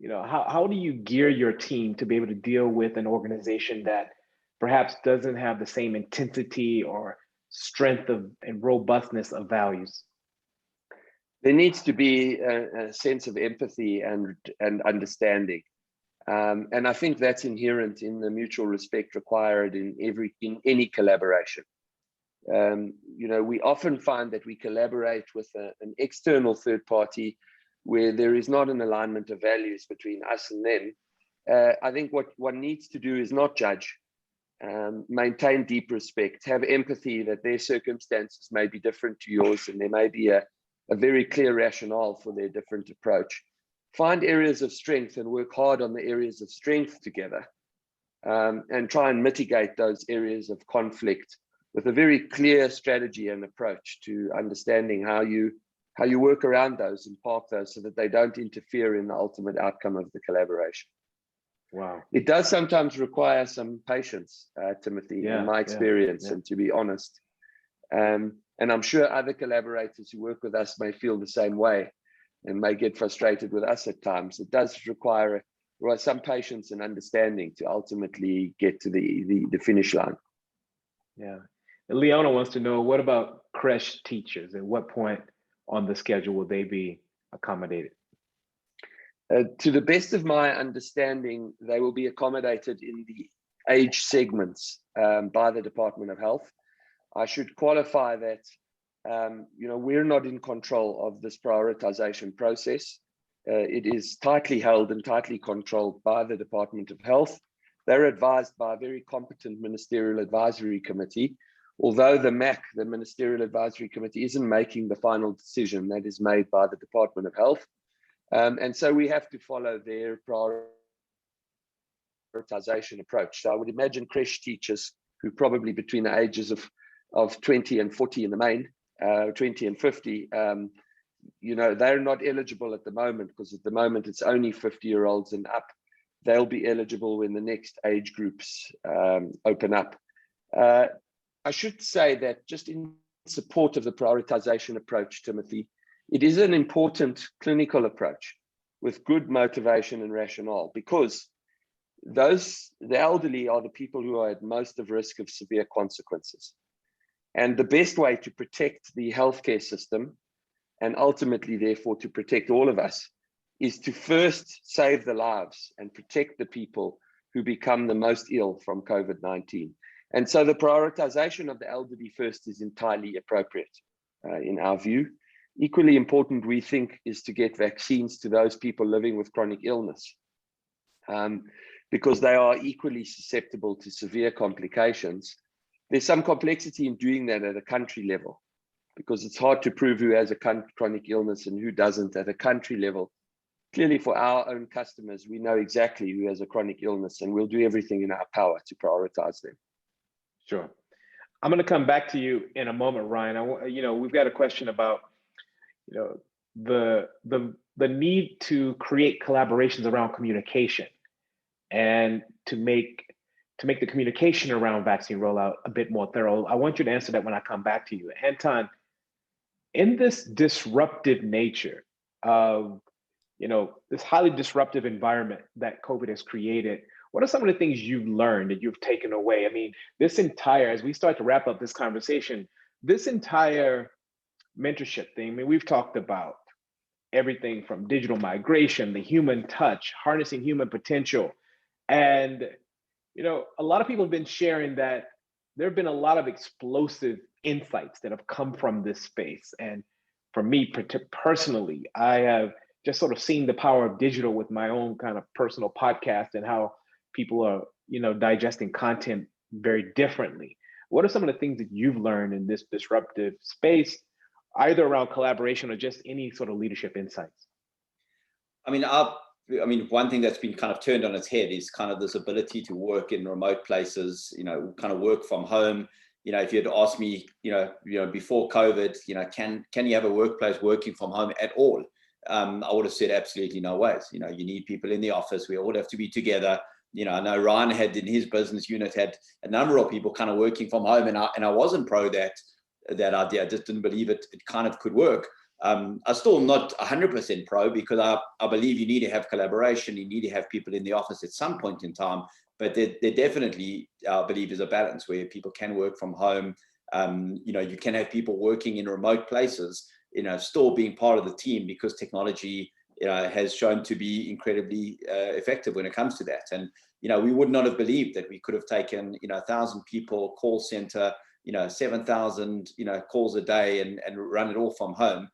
how do you gear your team to be able to deal with an organization that perhaps doesn't have the same intensity or strength and robustness of values? There needs to be a sense of empathy and understanding. And I think that's inherent in the mutual respect required in any collaboration. We often find that we collaborate with an external third party where there is not an alignment of values between us and them. I think what one needs to do is not judge, maintain deep respect, have empathy that their circumstances may be different to yours, and there may be a very clear rationale for their different approach. Find areas of strength and work hard on the areas of strength together, and try and mitigate those areas of conflict with a very clear strategy and approach to understanding how you work around those and park those so that they don't interfere in the ultimate outcome of the collaboration. Wow. It does sometimes require some patience, Timothy, in my experience, and to be honest. And I'm sure other collaborators who work with us may feel the same way and may get frustrated with us at times. It does require some patience and understanding to ultimately get to the finish line. Yeah. And Leona wants to know, what about creche teachers? At what point on the schedule will they be accommodated? To the best of my understanding, they will be accommodated in the age segments by the Department of Health. I should qualify that we're not in control of this prioritization process. It is tightly held and tightly controlled by the Department of Health. They're advised by a very competent Ministerial Advisory Committee, although the MAC, the Ministerial Advisory Committee, isn't making the final decision. That is made by the Department of Health. And so we have to follow their prioritization approach. So I would imagine creche teachers who probably between the ages of 20 and 40 in the main, 20 and 50, they're not eligible at the moment, because at the moment it's only 50-year-olds and up. They'll be eligible when the next age groups open up. I should say that just in support of the prioritization approach, Timothy, it is an important clinical approach with good motivation and rationale, because the elderly are the people who are at most of risk of severe consequences. And the best way to protect the healthcare system, and ultimately, therefore, to protect all of us, is to first save the lives and protect the people who become the most ill from COVID-19. And so the prioritization of the elderly first is entirely appropriate in our view. Equally important, we think, is to get vaccines to those people living with chronic illness, because they are equally susceptible to severe complications. There's some complexity in doing that at a country level, because it's hard to prove who has a chronic illness and who doesn't at a country level. Clearly, for our own customers, we know exactly who has a chronic illness, and we'll do everything in our power to prioritize them. Sure. I'm going to come back to you in a moment, Ryan. We've got a question about, the need to create collaborations around communication, and to make the communication around vaccine rollout a bit more thorough. I want you to answer that when I come back to you. Anton, in this disruptive nature of, this highly disruptive environment that COVID has created, what are some of the things you've learned that you've taken away? I mean, as we start to wrap up this conversation, this entire mentorship thing, we've talked about everything from digital migration, the human touch, harnessing human potential. And, a lot of people have been sharing that there have been a lot of explosive insights that have come from this space. And for me personally, I have just sort of seen the power of digital with my own kind of personal podcast and how people are, digesting content very differently. What are some of the things that you've learned in this disruptive space, either around collaboration or just any sort of leadership insights? I mean, one thing that's been kind of turned on its head is kind of this ability to work in remote places, kind of work from home. If you had asked me, before COVID, can you have a workplace working from home at all? I would have said absolutely no ways. You need people in the office. We all have to be together. I know Ryan had in his business unit had a number of people kind of working from home, and I wasn't pro that idea. I just didn't believe it kind of could work. I'm still not 100% pro, because I believe you need to have collaboration. You need to have people in the office at some point in time, but there definitely, I believe, is a balance where people can work from home. You can have people working in remote places, still being part of the team, because technology has shown to be incredibly effective when it comes to that. And, we would not have believed that we could have taken, 1,000 people call center, 7,000, calls a day and run it all from home.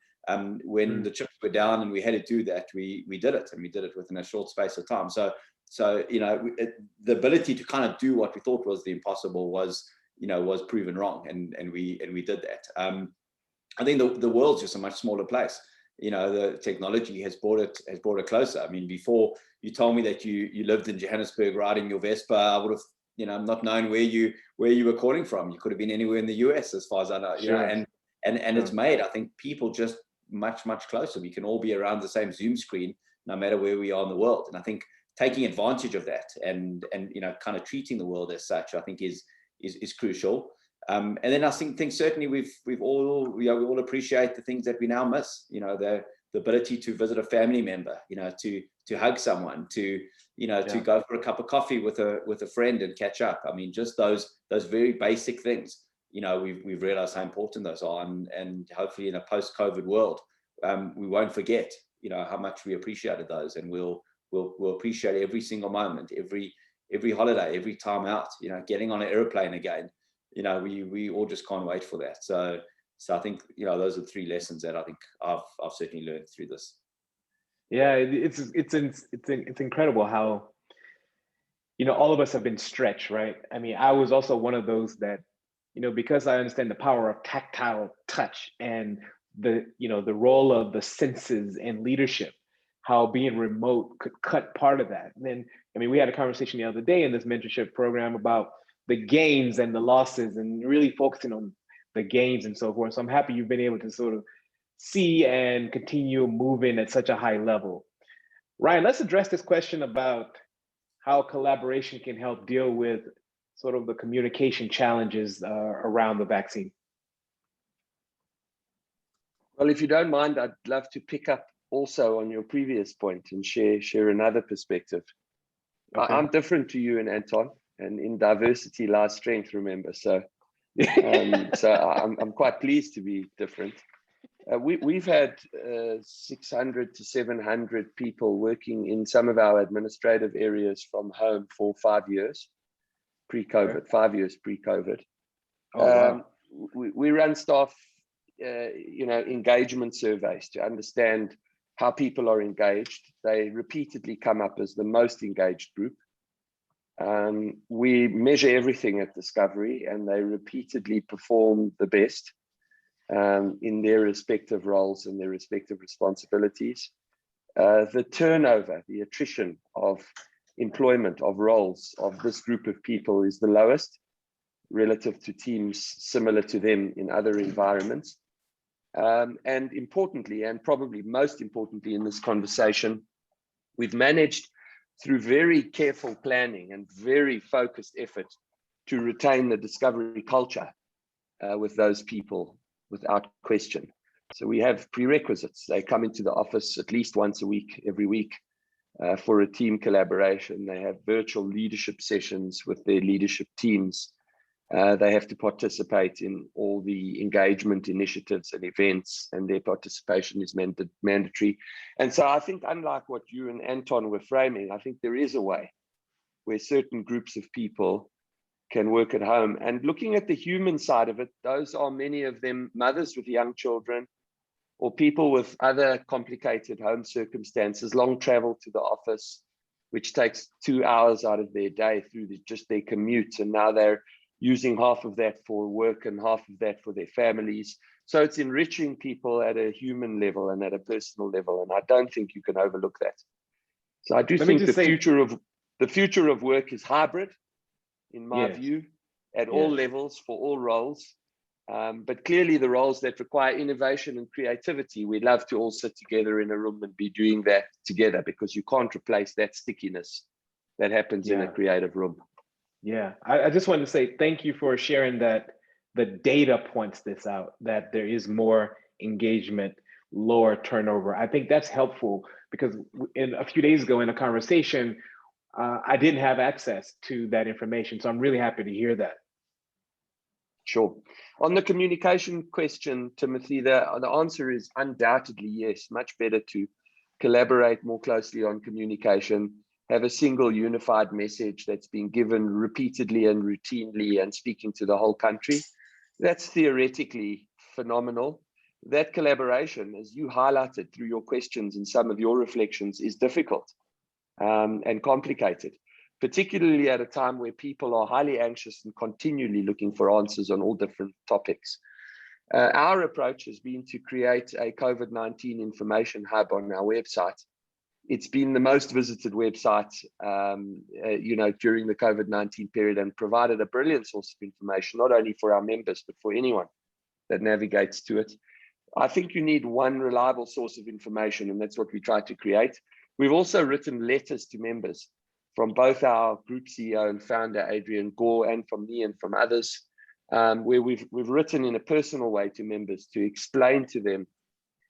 When the chips were down and we had to do that, we did it, and we did it within a short space of time. So the ability to kind of do what we thought was the impossible was proven wrong, and we did that. I think the world's just a much smaller place. The technology has brought it closer. I mean, before you told me that you lived in Johannesburg riding your Vespa, I would have not known where you were calling from. You could have been anywhere in the US, as far as I know. Sure. And it's made, I think, people just much closer. We can all be around the same Zoom screen, no matter where we are in the world. And I think taking advantage of that and kind of treating the world as such, I think is crucial. And then I think certainly we all appreciate the things that we now miss. The ability to visit a family member, to hug someone, to go for a cup of coffee with a friend and catch up. I mean, just those very basic things. We've realized how important those are, and hopefully in a post-COVID world, we won't forget, how much we appreciated those, and we'll appreciate every single moment, every holiday, every time out. Getting on an airplane again. We all just can't wait for that. So I think those are 3 lessons that I think I've certainly learned through this. Yeah, it's incredible how all of us have been stretched, right? I mean, I was also one of those that because I understand the power of tactile touch and the role of the senses and leadership, how being remote could cut part of that. And then, we had a conversation the other day in this mentorship program about the gains and the losses, and really focusing on the gains and so forth. So I'm happy you've been able to sort of see and continue moving at such a high level. Ryan, let's address this question about how collaboration can help deal with sort of the communication challenges around the vaccine. Well, if you don't mind, I'd love to pick up also on your previous point and share another perspective. Okay. I'm different to you and Anton, and in diversity lies strength, remember. So I'm quite pleased to be different. We've had 600 to 700 people working in some of our administrative areas from home for 5 years pre-COVID, Okay. 5 years pre-COVID. Oh, wow. We run staff, engagement surveys to understand how people are engaged. They repeatedly come up as the most engaged group. We measure everything at Discovery, and they repeatedly perform the best in their respective roles and their respective responsibilities. The turnover, the attrition of employment of roles of this group of people is the lowest relative to teams similar to them in other environments. And importantly, and probably most importantly in this conversation, we've managed through very careful planning and very focused effort to retain the Discovery culture with those people without question. So we have prerequisites. They come into the office at least once a week, every week, for a team collaboration. They have virtual leadership sessions with their leadership teams. They have to participate in all the engagement initiatives and events, and their participation is mandatory. And so I think, unlike what you and Anton were framing, I think there is a way where certain groups of people can work at home. And looking at the human side of it, those are many of them mothers with young children, or people with other complicated home circumstances, long travel to the office, which takes 2 hours out of their day through just their commute. And now they're using half of that for work and half of that for their families. So it's enriching people at a human level and at a personal level. And I don't think you can overlook that. So I do think the future of work is hybrid, in my view, at all levels, for all roles. But clearly the roles that require innovation and creativity, we'd love to all sit together in a room and be doing that together, because you can't replace that stickiness that happens in a creative room. Yeah, I just wanted to say thank you for sharing that. The data points this out, that there is more engagement, lower turnover. I think that's helpful, because in a few days ago in a conversation, I didn't have access to that information. So I'm really happy to hear that. Sure. On the communication question, Timothy, the answer is undoubtedly yes. Much better to collaborate more closely on communication, have a single unified message that's being given repeatedly and routinely and speaking to the whole country. That's theoretically phenomenal. That collaboration, as you highlighted through your questions and some of your reflections, is difficult and complicated, particularly at a time where people are highly anxious and continually looking for answers on all different topics. Our approach has been to create a COVID-19 information hub on our website. It's been the most visited website, during the COVID-19 period, and provided a brilliant source of information, not only for our members, but for anyone that navigates to it. I think you need one reliable source of information, and that's what we try to create. We've also written letters to members from both our group CEO and founder, Adrian Gore, and from me and from others, where we've written in a personal way to members to explain to them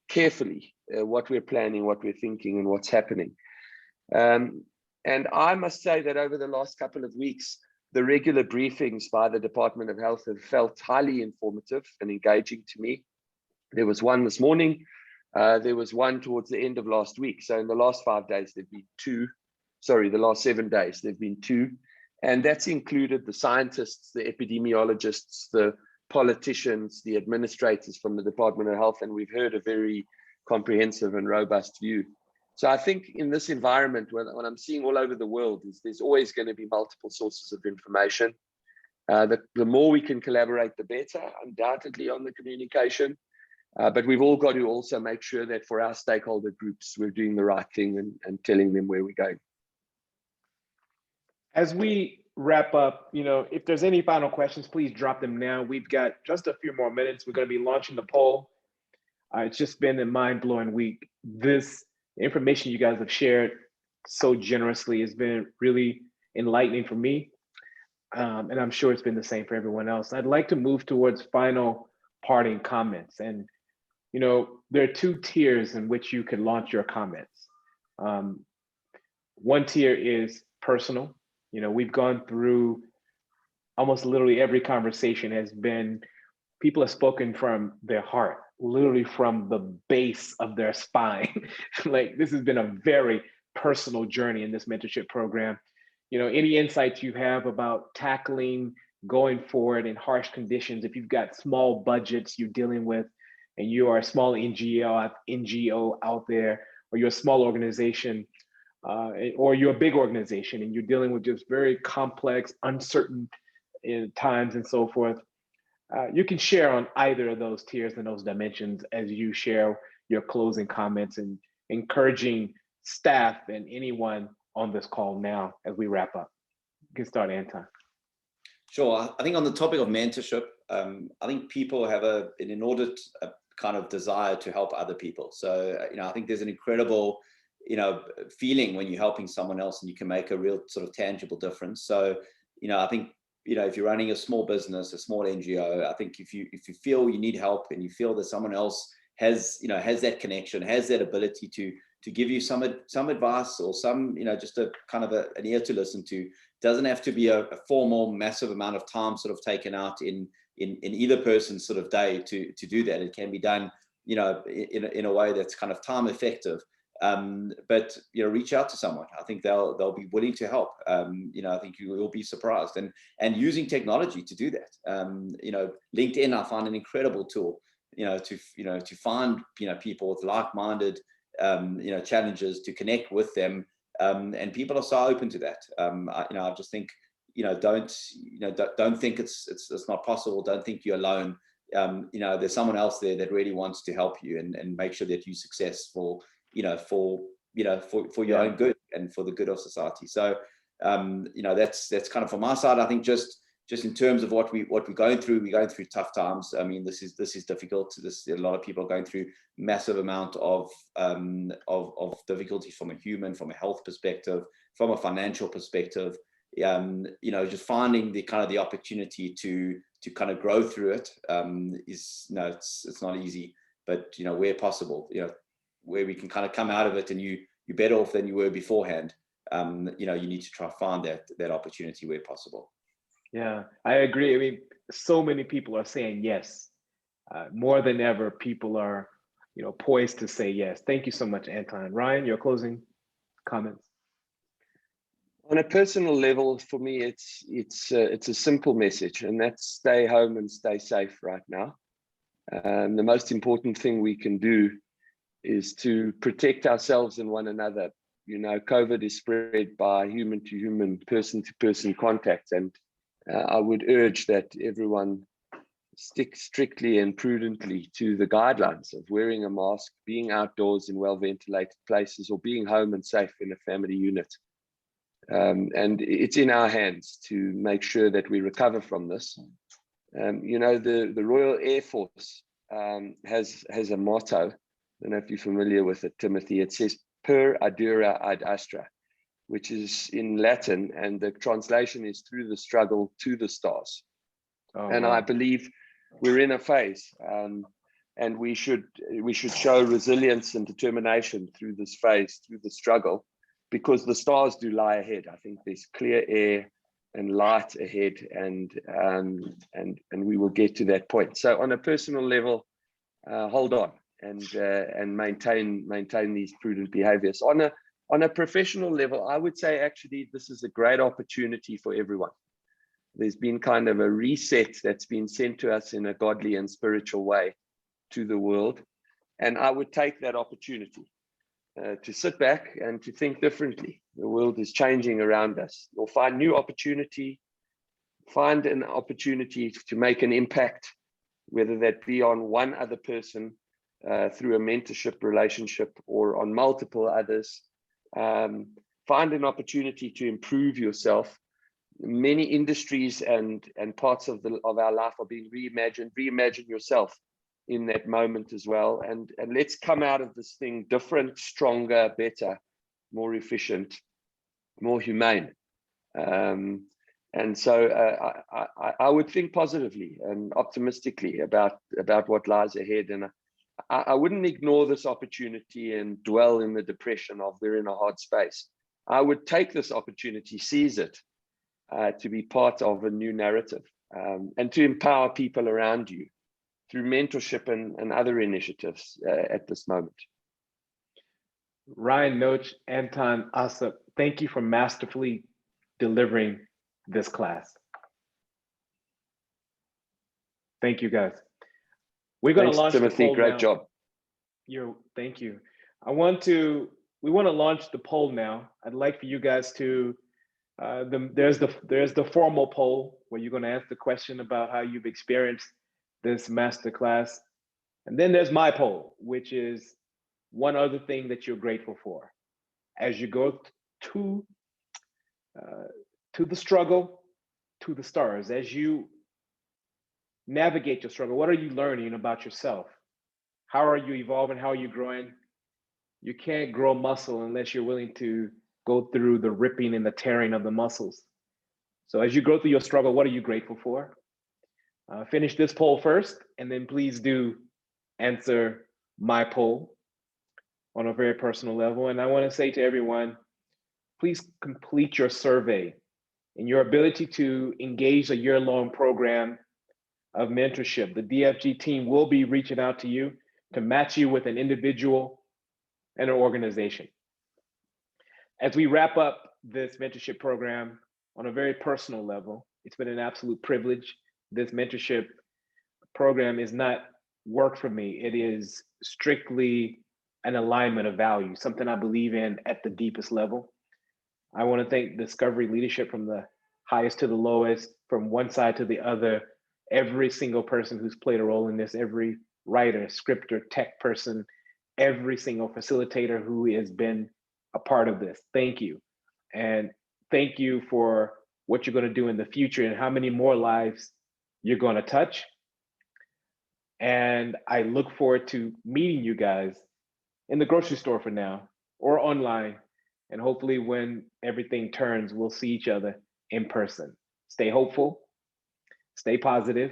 carefully what we're planning, what we're thinking, and what's happening. And I must say that over the last couple of weeks, the regular briefings by the Department of Health have felt highly informative and engaging to me. There was one this morning. There was one towards the end of last week. So in the last 5 days, there've been two. Sorry, the last 7 days, there've been two. And that's included the scientists, the epidemiologists, the politicians, the administrators from the Department of Health, and we've heard a very comprehensive and robust view. So I think in this environment, what I'm seeing all over the world is there's always going to be multiple sources of information. The more we can collaborate, the better, undoubtedly, on the communication. But we've all got to also make sure that for our stakeholder groups, we're doing the right thing and telling them where we're going. As we wrap up, if there's any final questions, please drop them now. We've got just a few more minutes. We're going to be launching the poll. It's just been a mind-blowing week. This information you guys have shared so generously has been really enlightening for me. And I'm sure it's been the same for everyone else. I'd like to move towards final parting comments. And, there are two tiers in which you can launch your comments. One tier is personal. We've gone through almost literally every conversation has been, people have spoken from their heart. literally from the base of their spine. Like, this has been a very personal journey in this mentorship program. You know, any insights you have about tackling going forward in harsh conditions, if you've got small budgets you're dealing with, and you are a small NGO out there, or you're a small organization, or you're a big organization and you're dealing with just very complex, uncertain times and so forth, you can share on either of those tiers and those dimensions as you share your closing comments and encouraging staff and anyone on this call now as we wrap up. You can start, Anton. Sure. I think on the topic of mentorship, I think people have an inordinate kind of desire to help other people. So, I think there's an incredible, feeling when you're helping someone else and you can make a real sort of tangible difference. So, I think, if you're running a small business, a small NGO, I think if you feel you need help and you feel that someone else has that connection, has that ability to give you some advice or some, just a kind of an ear to listen to, doesn't have to be a formal, massive amount of time sort of taken out in either person's sort of day to do that. It can be done, in a way that's kind of time effective. But reach out to someone. I think they'll be willing to help. I think you will be surprised, and using technology to do that. LinkedIn, I find an incredible tool. To find people with like-minded challenges, to connect with them, and people are so open to that. I just think don't think it's not possible. Don't think you're alone. There's someone else there that really wants to help you and make sure that you're successful. For your own good and for the good of society. So, that's kind of from my side. I think just in terms of what we're going through, we're going through tough times. I mean, this is difficult. A lot of people are going through massive amount of difficulties from a health perspective, from a financial perspective. Just finding the opportunity to kind of grow through it is it's not easy, but where possible, where we can kind of come out of it and you're better off than you were beforehand. You need to try to find that opportunity where possible. Yeah, I agree. I mean, so many people are saying yes. More than ever, people are, poised to say yes. Thank you so much, Anton. Ryan, your closing comments. On a personal level, for me, it's a simple message, and that's stay home and stay safe right now. The most important thing we can do is to protect ourselves and one another. COVID is spread by human to human, person to person contact. And I would urge that everyone stick strictly and prudently to the guidelines of wearing a mask, being outdoors in well-ventilated places, or being home and safe in a family unit. And it's in our hands to make sure that we recover from this. The Royal Air Force has a motto. I don't know if you're familiar with it, Timothy. It says per adura ad astra, which is in Latin, and the translation is through the struggle to the stars. And wow. I believe we're in a phase, and we should show resilience and determination through this phase, through the struggle, because the stars do lie ahead. I think there's clear air and light ahead, and we will get to that point. So on a personal level, hold on and maintain these prudent behaviors. On a professional level, I would say actually this is a great opportunity for everyone. There's been kind of a reset that's been sent to us in a godly and spiritual way to the world, and I would take that opportunity to sit back and to think differently. The world is changing around us. You'll find new opportunity, find an opportunity to make an impact, whether that be on one other person through a mentorship relationship or on multiple others. Find an opportunity to improve yourself. Many industries and parts of our life are being reimagined. Reimagine yourself in that moment as well. And let's come out of this thing different, stronger, better, more efficient, more humane. And so I would think positively and optimistically about what lies ahead. And I wouldn't ignore this opportunity and dwell in the depression of we're in a hard space. I would take this opportunity, seize it, to be part of a new narrative, and to empower people around you through mentorship and other initiatives at this moment. Ryan, Noach, Anton Ossip, thank you for masterfully delivering this class. Thank you, guys. We're going to launch Timothy, the poll great now. job. Thank you. We want to launch the poll now. I'd like for you guys to, there's the formal poll where you're going to ask the question about how you've experienced this masterclass. And then there's my poll, which is one other thing that you're grateful for as you go to the struggle, to the stars. As you navigate your struggle, what are you learning about yourself? How are you evolving? How are you growing? You can't grow muscle unless you're willing to go through the ripping and the tearing of the muscles. So as you go through your struggle, what are you grateful for? Finish this poll first, and then please do answer my poll on a very personal level. And I want to say to everyone, please complete your survey. And your ability to engage a year-long program of mentorship, the DFG team will be reaching out to you to match you with an individual and an organization. As we wrap up this mentorship program on a very personal level, it's been an absolute privilege. This mentorship program is not work for me. It is strictly an alignment of value, something I believe in at the deepest level. I want to thank Discovery leadership from the highest to the lowest, from one side to the other, every single person who's played a role in this, every writer, scripter, tech person, every single facilitator who has been a part of this. Thank you. And thank you for what you're going to do in the future and how many more lives you're going to touch. And I look forward to meeting you guys in the grocery store for now or online. And hopefully when everything turns, we'll see each other in person. Stay hopeful, stay positive,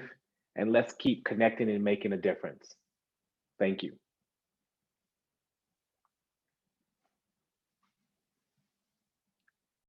and let's keep connecting and making a difference. Thank you.